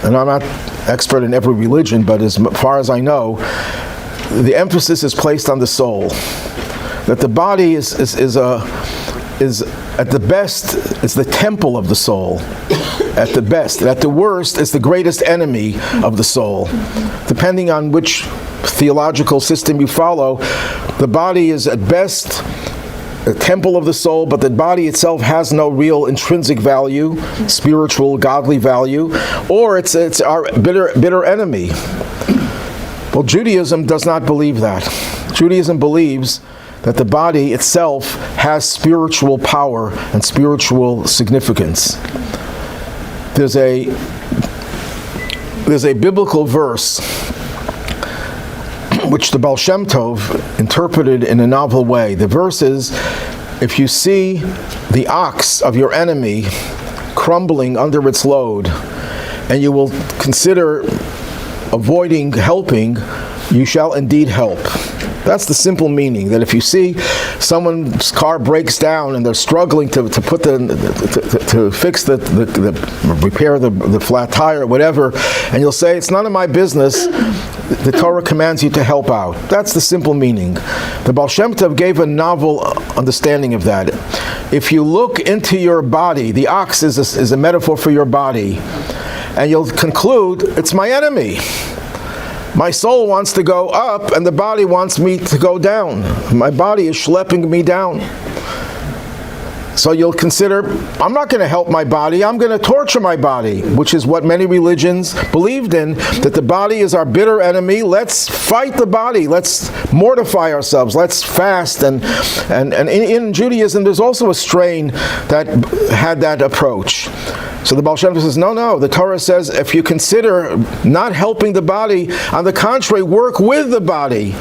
and I'm not expert in every religion, but as far as I know, the emphasis is placed on the soul. That the body is at the best, it's the temple of the soul. At the best. At the worst, it's the greatest enemy of the soul. Depending on which theological system you follow, the body is at best a temple of the soul, but the body itself has no real intrinsic value, spiritual, godly value, or it's our bitter enemy. Well, Judaism does not believe that. Judaism believes that the body itself has spiritual power and spiritual significance. There's a biblical verse which the Baal Shem Tov interpreted in a novel way. The verse is, if you see the ox of your enemy crumbling under its load, and you will consider avoiding helping, you shall indeed help. That's the simple meaning, that if you see someone's car breaks down and they're struggling to put to fix repair the flat tire, whatever, and you'll say, it's none of my business, the Torah commands you to help out. That's the simple meaning. The Baal Shem Tov gave a novel understanding of that. If you look into your body, the ox is a metaphor for your body, and you'll conclude, it's my enemy. My soul wants to go up, and the body wants me to go down. My body is schlepping me down. So you'll consider, I'm not going to help my body, I'm going to torture my body, which is what many religions believed in, that the body is our bitter enemy. Let's fight the body. Let's mortify ourselves. Let's fast. And in Judaism, there's also a strain that had that approach. So the Baal Shem Tov says, no, the Torah says if you consider not helping the body, on the contrary, work with the body.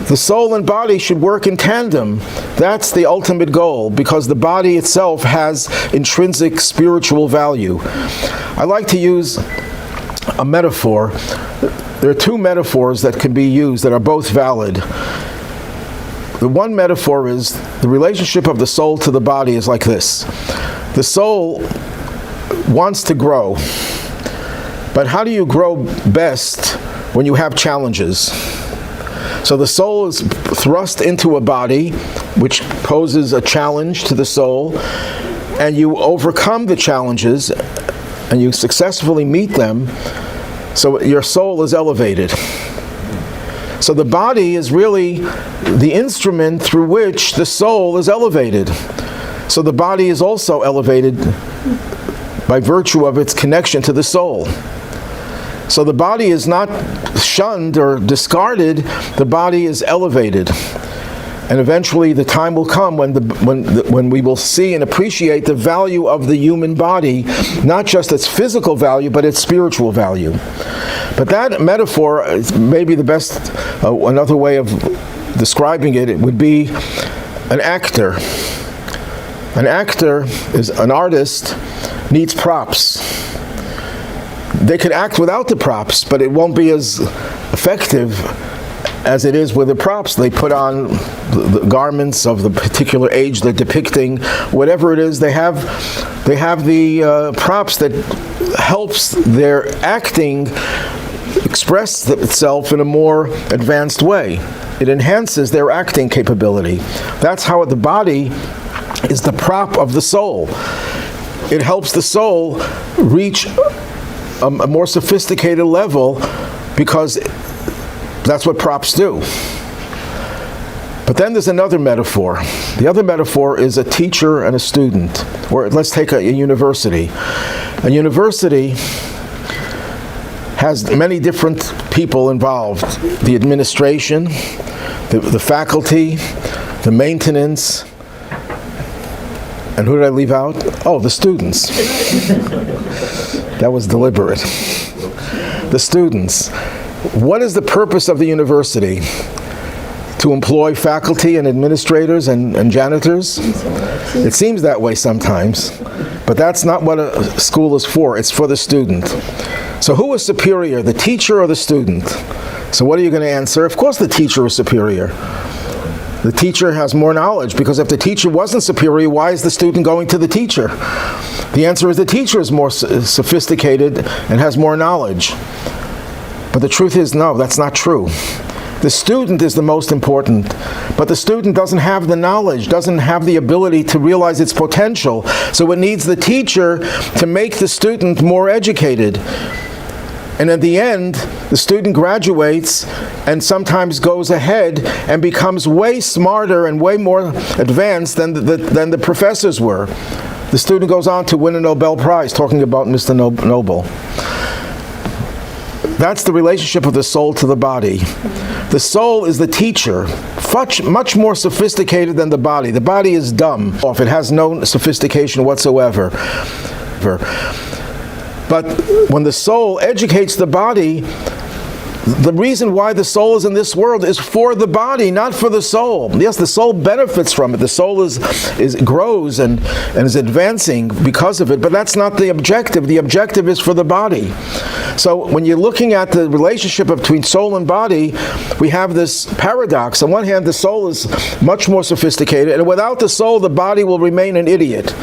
The soul and body should work in tandem. That's the ultimate goal, because the body itself has intrinsic spiritual value. I like to use a metaphor. There are two metaphors that can be used that are both valid. The one metaphor is the relationship of the soul to the body is like this. The soul wants to grow, but how do you grow best when you have challenges? So the soul is thrust into a body which poses a challenge to the soul, and you overcome the challenges and you successfully meet them, so your soul is elevated. So the body is really the instrument through which the soul is elevated. So the body is also elevated by virtue of its connection to the soul. So the body is not shunned or discarded, the body is elevated. And eventually the time will come when we will see and appreciate the value of the human body, not just its physical value, but its spiritual value. But that metaphor is maybe the best, another way of describing it, it would be an actor. An actor is an artist, needs props. They could act without the props, but it won't be as effective as it is with the props. They put on the garments of the particular age they're depicting. Whatever it is, they have the props that helps their acting express itself in a more advanced way. It enhances their acting capability. That's how the body is the prop of the soul. It helps the soul reach a more sophisticated level because that's what props do. But then there's another metaphor. The other metaphor is a teacher and a student. Or let's take a university. A university has many different people involved. The administration, the faculty, the maintenance, and who did I leave out? Oh, the students. That was deliberate. The students. What is the purpose of the university? To employ faculty and administrators and janitors? It seems that way sometimes, but that's not what a school is for. It's for the student. So who is superior, the teacher or the student? So what are you going to answer? Of course the teacher is superior. The teacher has more knowledge, because if the teacher wasn't superior, why is the student going to the teacher? The answer is the teacher is more sophisticated and has more knowledge. But the truth is, no, that's not true. The student is the most important, but the student doesn't have the knowledge, doesn't have the ability to realize its potential, so it needs the teacher to make the student more educated. And at the end, the student graduates and sometimes goes ahead and becomes way smarter and way more advanced than the professors were. The student goes on to win a Nobel Prize, talking about Mr. Nobel. That's the relationship of the soul to the body. The soul is the teacher, much more sophisticated than the body. The body is dumb. It has no sophistication whatsoever. But when the soul educates the body, the reason why the soul is in this world is for the body, not for the soul. Yes, the soul benefits from it. The soul grows and is advancing because of it, but that's not the objective. The objective is for the body. So when you're looking at the relationship between soul and body, we have this paradox. On one hand, the soul is much more sophisticated, and without the soul, the body will remain an idiot.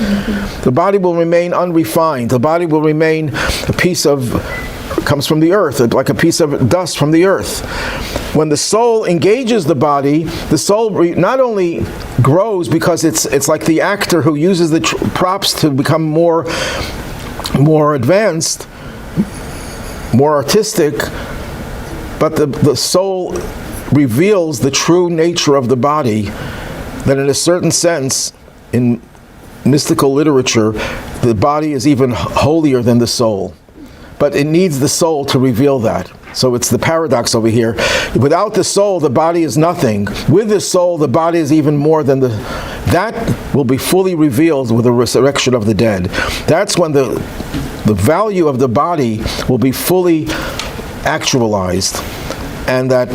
The body will remain unrefined. The body will remain a piece of comes from the earth, like a piece of dust from the earth. When the soul engages the body, the soul not only grows because it's like the actor who uses the props to become more advanced, more artistic, but the soul reveals the true nature of the body, that in a certain sense, in mystical literature, the body is even holier than the soul. But it needs the soul to reveal that. So it's the paradox over here. Without the soul, the body is nothing. With the soul, the body is even more than that will be fully revealed with the resurrection of the dead. That's when the value of the body will be fully actualized, and that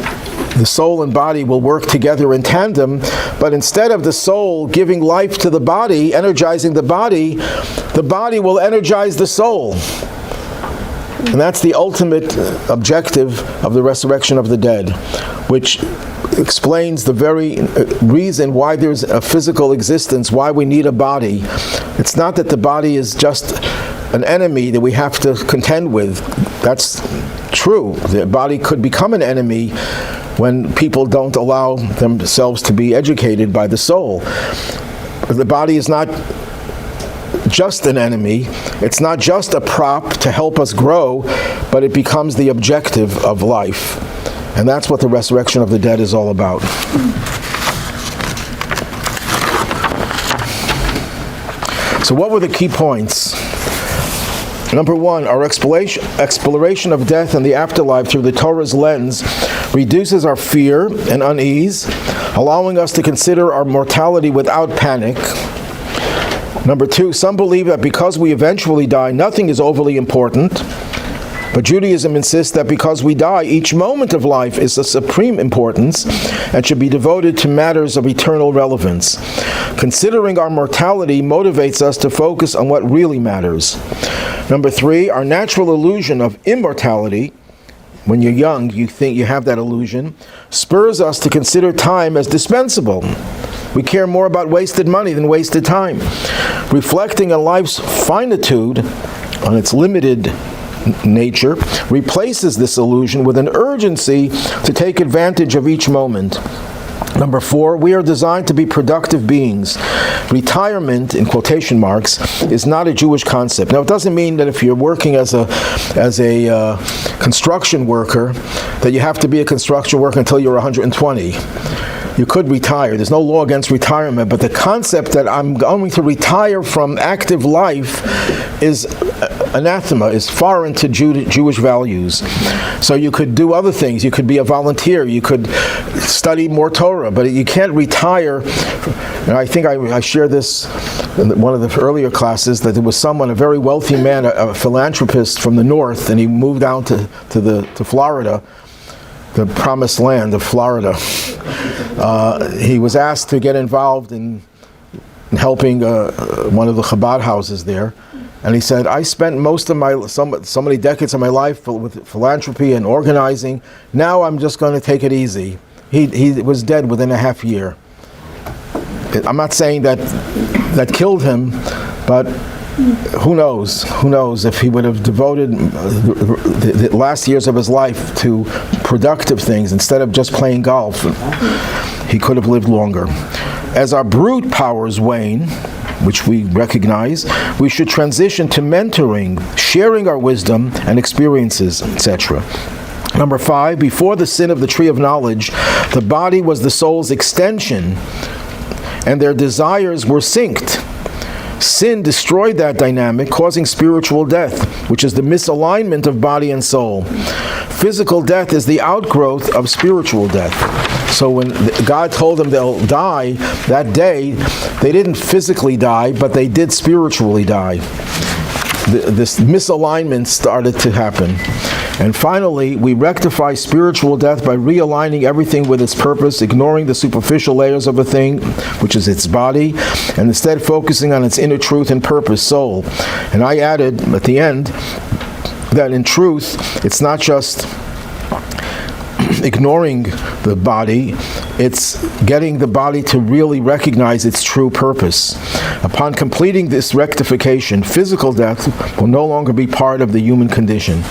the soul and body will work together in tandem. But instead of the soul giving life to the body, energizing the body will energize the soul. And that's the ultimate objective of the resurrection of the dead, which explains the very reason why there's a physical existence, why we need a body. It's not that the body is just an enemy that we have to contend with. That's true. The body could become an enemy when people don't allow themselves to be educated by the soul. The body is not just an enemy. It's not just a prop to help us grow, but it becomes the objective of life. And that's what the resurrection of the dead is all about. So what were the key points? Number one, our exploration of death and the afterlife through the Torah's lens reduces our fear and unease, allowing us to consider our mortality without panic. Number two, some believe that because we eventually die, nothing is overly important. But Judaism insists that because we die, each moment of life is of supreme importance and should be devoted to matters of eternal relevance. Considering our mortality motivates us to focus on what really matters. Number three, our natural illusion of immortality when you're young, you think you have that illusion, spurs us to consider time as dispensable. We care more about wasted money than wasted time. Reflecting on life's finitude, on its limited nature, replaces this illusion with an urgency to take advantage of each moment. Number 4, we are designed to be productive beings. Retirement, in quotation marks, is not a Jewish concept. Now, it doesn't mean that if you're working as a construction worker, that you have to be a construction worker until you're 120. You could retire. There's no law against retirement, but the concept that I'm going to retire from active life is anathema, is foreign to Jewish values. So you could do other things. You could be a volunteer. You could study more Torah, but you can't retire. And I think I shared this in one of the earlier classes, that there was someone, a very wealthy man, a philanthropist from the north, and he moved down to Florida, the promised land of Florida. He was asked to get involved in helping one of the Chabad houses there, and he said, I spent most of so many decades of my life with philanthropy and organizing. Now I'm just going to take it easy. He was dead within a half year. I'm not saying that killed him, but who knows? Who knows if he would have devoted the last years of his life to productive things instead of just playing golf, he could have lived longer. As our brute powers wane, which we recognize, we should transition to mentoring, sharing our wisdom and experiences, etc. Number 5, before the sin of the tree of knowledge, the body was the soul's extension, and their desires were synced. Sin destroyed that dynamic, causing spiritual death, which is the misalignment of body and soul. Physical death is the outgrowth of spiritual death. So when God told them they'll die that day, they didn't physically die, but they did spiritually die. This misalignment started to happen. And finally, we rectify spiritual death by realigning everything with its purpose, ignoring the superficial layers of a thing, which is its body, and instead focusing on its inner truth and purpose, soul. And I added at the end that in truth, it's not just ignoring the body, it's getting the body to really recognize its true purpose. Upon completing this rectification, physical death will no longer be part of the human condition.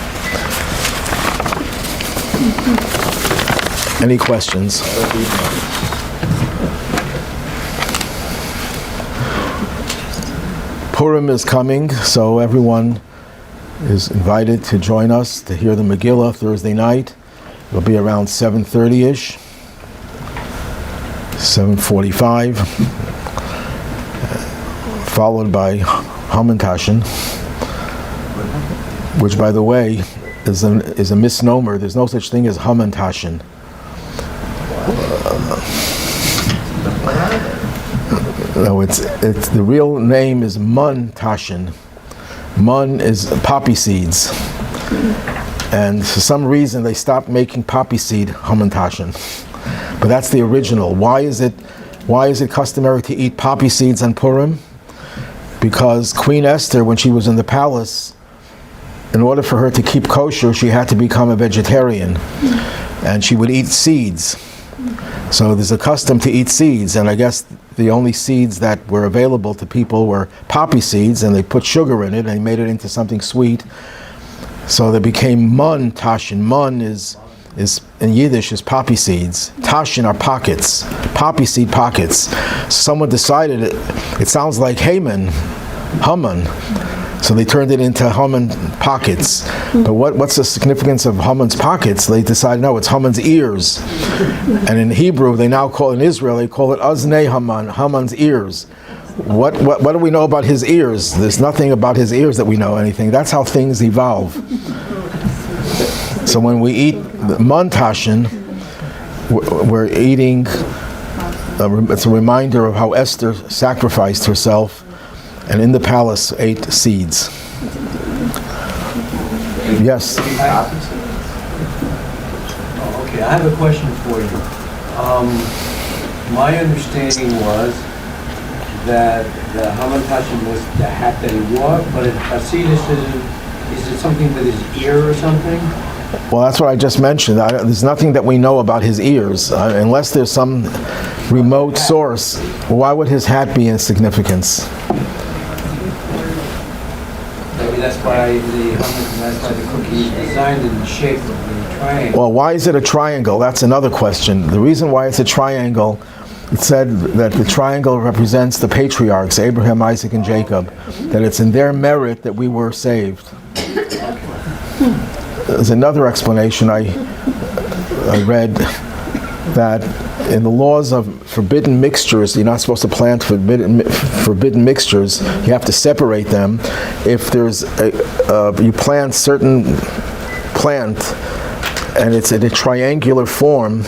Any questions? Purim is coming, so everyone is invited to join us to hear the Megillah Thursday night. It'll be around 7:30-ish, 7:45, followed by Hamantashen, which, by the way, is a misnomer. There's no such thing as Hamantashen. No, it's the real name is Muntashen. Mun is poppy seeds, and for some reason they stopped making poppy seed Hamantashen. But that's the original. Why is it customary to eat poppy seeds on Purim? Because Queen Esther, when she was in the palace, in order for her to keep kosher, she had to become a vegetarian, and she would eat seeds. So there's a custom to eat seeds, and I guess the only seeds that were available to people were poppy seeds, and they put sugar in it and they made it into something sweet. So they became mun tashin. Mun is in Yiddish is poppy seeds. Tashin are pockets, poppy seed pockets. Someone decided it sounds like Haman, so they turned it into Haman pockets. But what's the significance of Haman's pockets? They decided, no, it's Haman's ears. And in Hebrew, they now call, in Israel, they call it Aznei Haman, Haman's ears. What do we know about his ears? There's nothing about his ears that we know anything. That's how things evolve. So when we eat Muntashen, we're eating, it's a reminder of how Esther sacrificed herself and in the palace ate seeds. Yes? Okay, I have a question for you. My understanding was that the Hamantashen was the hat that he wore, but Hasidus is it something with his ear or something? Well, that's what I just mentioned. There's nothing that we know about his ears. Unless there's some remote source, why would his hat be in significance? Maybe that's why the cookie is designed in the shape of the triangle. Well, why is it a triangle? That's another question. The reason why it's a triangle, it said that the triangle represents the patriarchs, Abraham, Isaac, and Jacob, that it's in their merit that we were saved. There's another explanation I read, that in the laws of forbidden mixtures, you're not supposed to plant forbidden mixtures. You have to separate them. If there's you plant certain plant and it's in a triangular form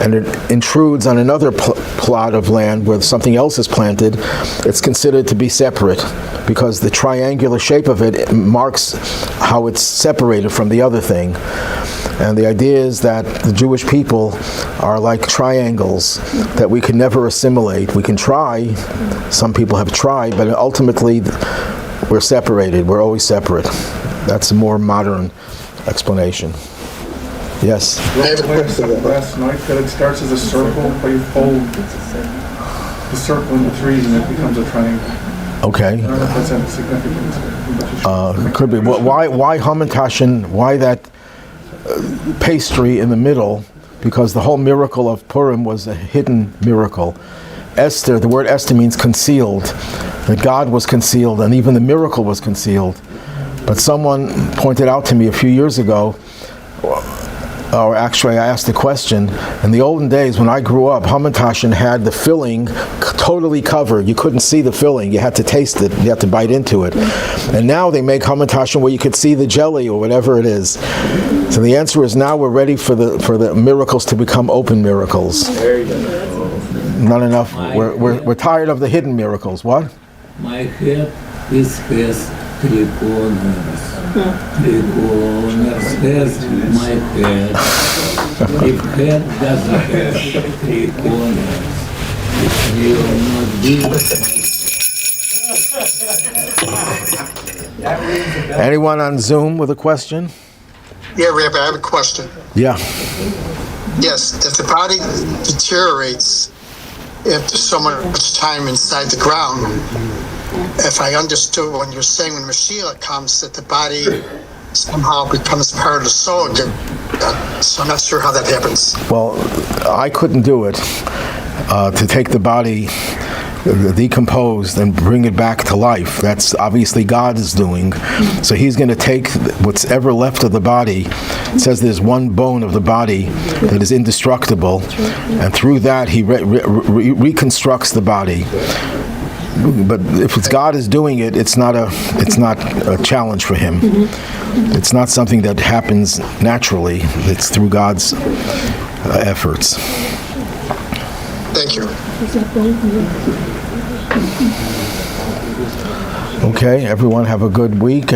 and it intrudes on another plot of land where something else is planted, it's considered to be separate, because the triangular shape of it marks how it's separated from the other thing. And the idea is that the Jewish people are like triangles that we can never assimilate. We can try, some people have tried, but ultimately we're separated. We're always separate. That's a more modern explanation. Yes? I have a question. Last night that it starts as a circle, but you fold the circle into threes and it becomes a triangle. Okay. I don't know if that's any significance. It could be. Why Hamantashen? Why that pastry in the middle? Because the whole miracle of Purim was a hidden miracle. Esther, the word Esther means concealed. That God was concealed, and even the miracle was concealed. But someone pointed out to me a few years ago, or actually I asked the question, in the olden days when I grew up, Hamantashen had the filling totally covered. You couldn't see the filling. You had to taste it. You had to bite into it. And now they make Hamantashen where you could see the jelly or whatever it is. So the answer is now we're ready for the miracles to become open miracles. There you go. Not enough. We're tired of the hidden miracles. What? My head is has three corners. Three corners has my head. If head doesn't have three corners, it will not be. Anyone on Zoom with a question? Yeah, Rabbi, I have a question. Yeah. Yes, if the body deteriorates after so much time inside the ground, if I understood when you're saying when Mashiach comes that the body somehow becomes part of the soul again, so I'm not sure how that happens. Well, I couldn't do it, to take the body decomposed and bring it back to life. That's obviously God is doing. So he's going to take what's ever left of the body. It says there's one bone of the body that is indestructible, and through that he reconstructs the body. But if it's God is doing it, it's not a challenge for him. It's not something that happens naturally. It's through God's efforts. Thank you. Okay, everyone have a good week.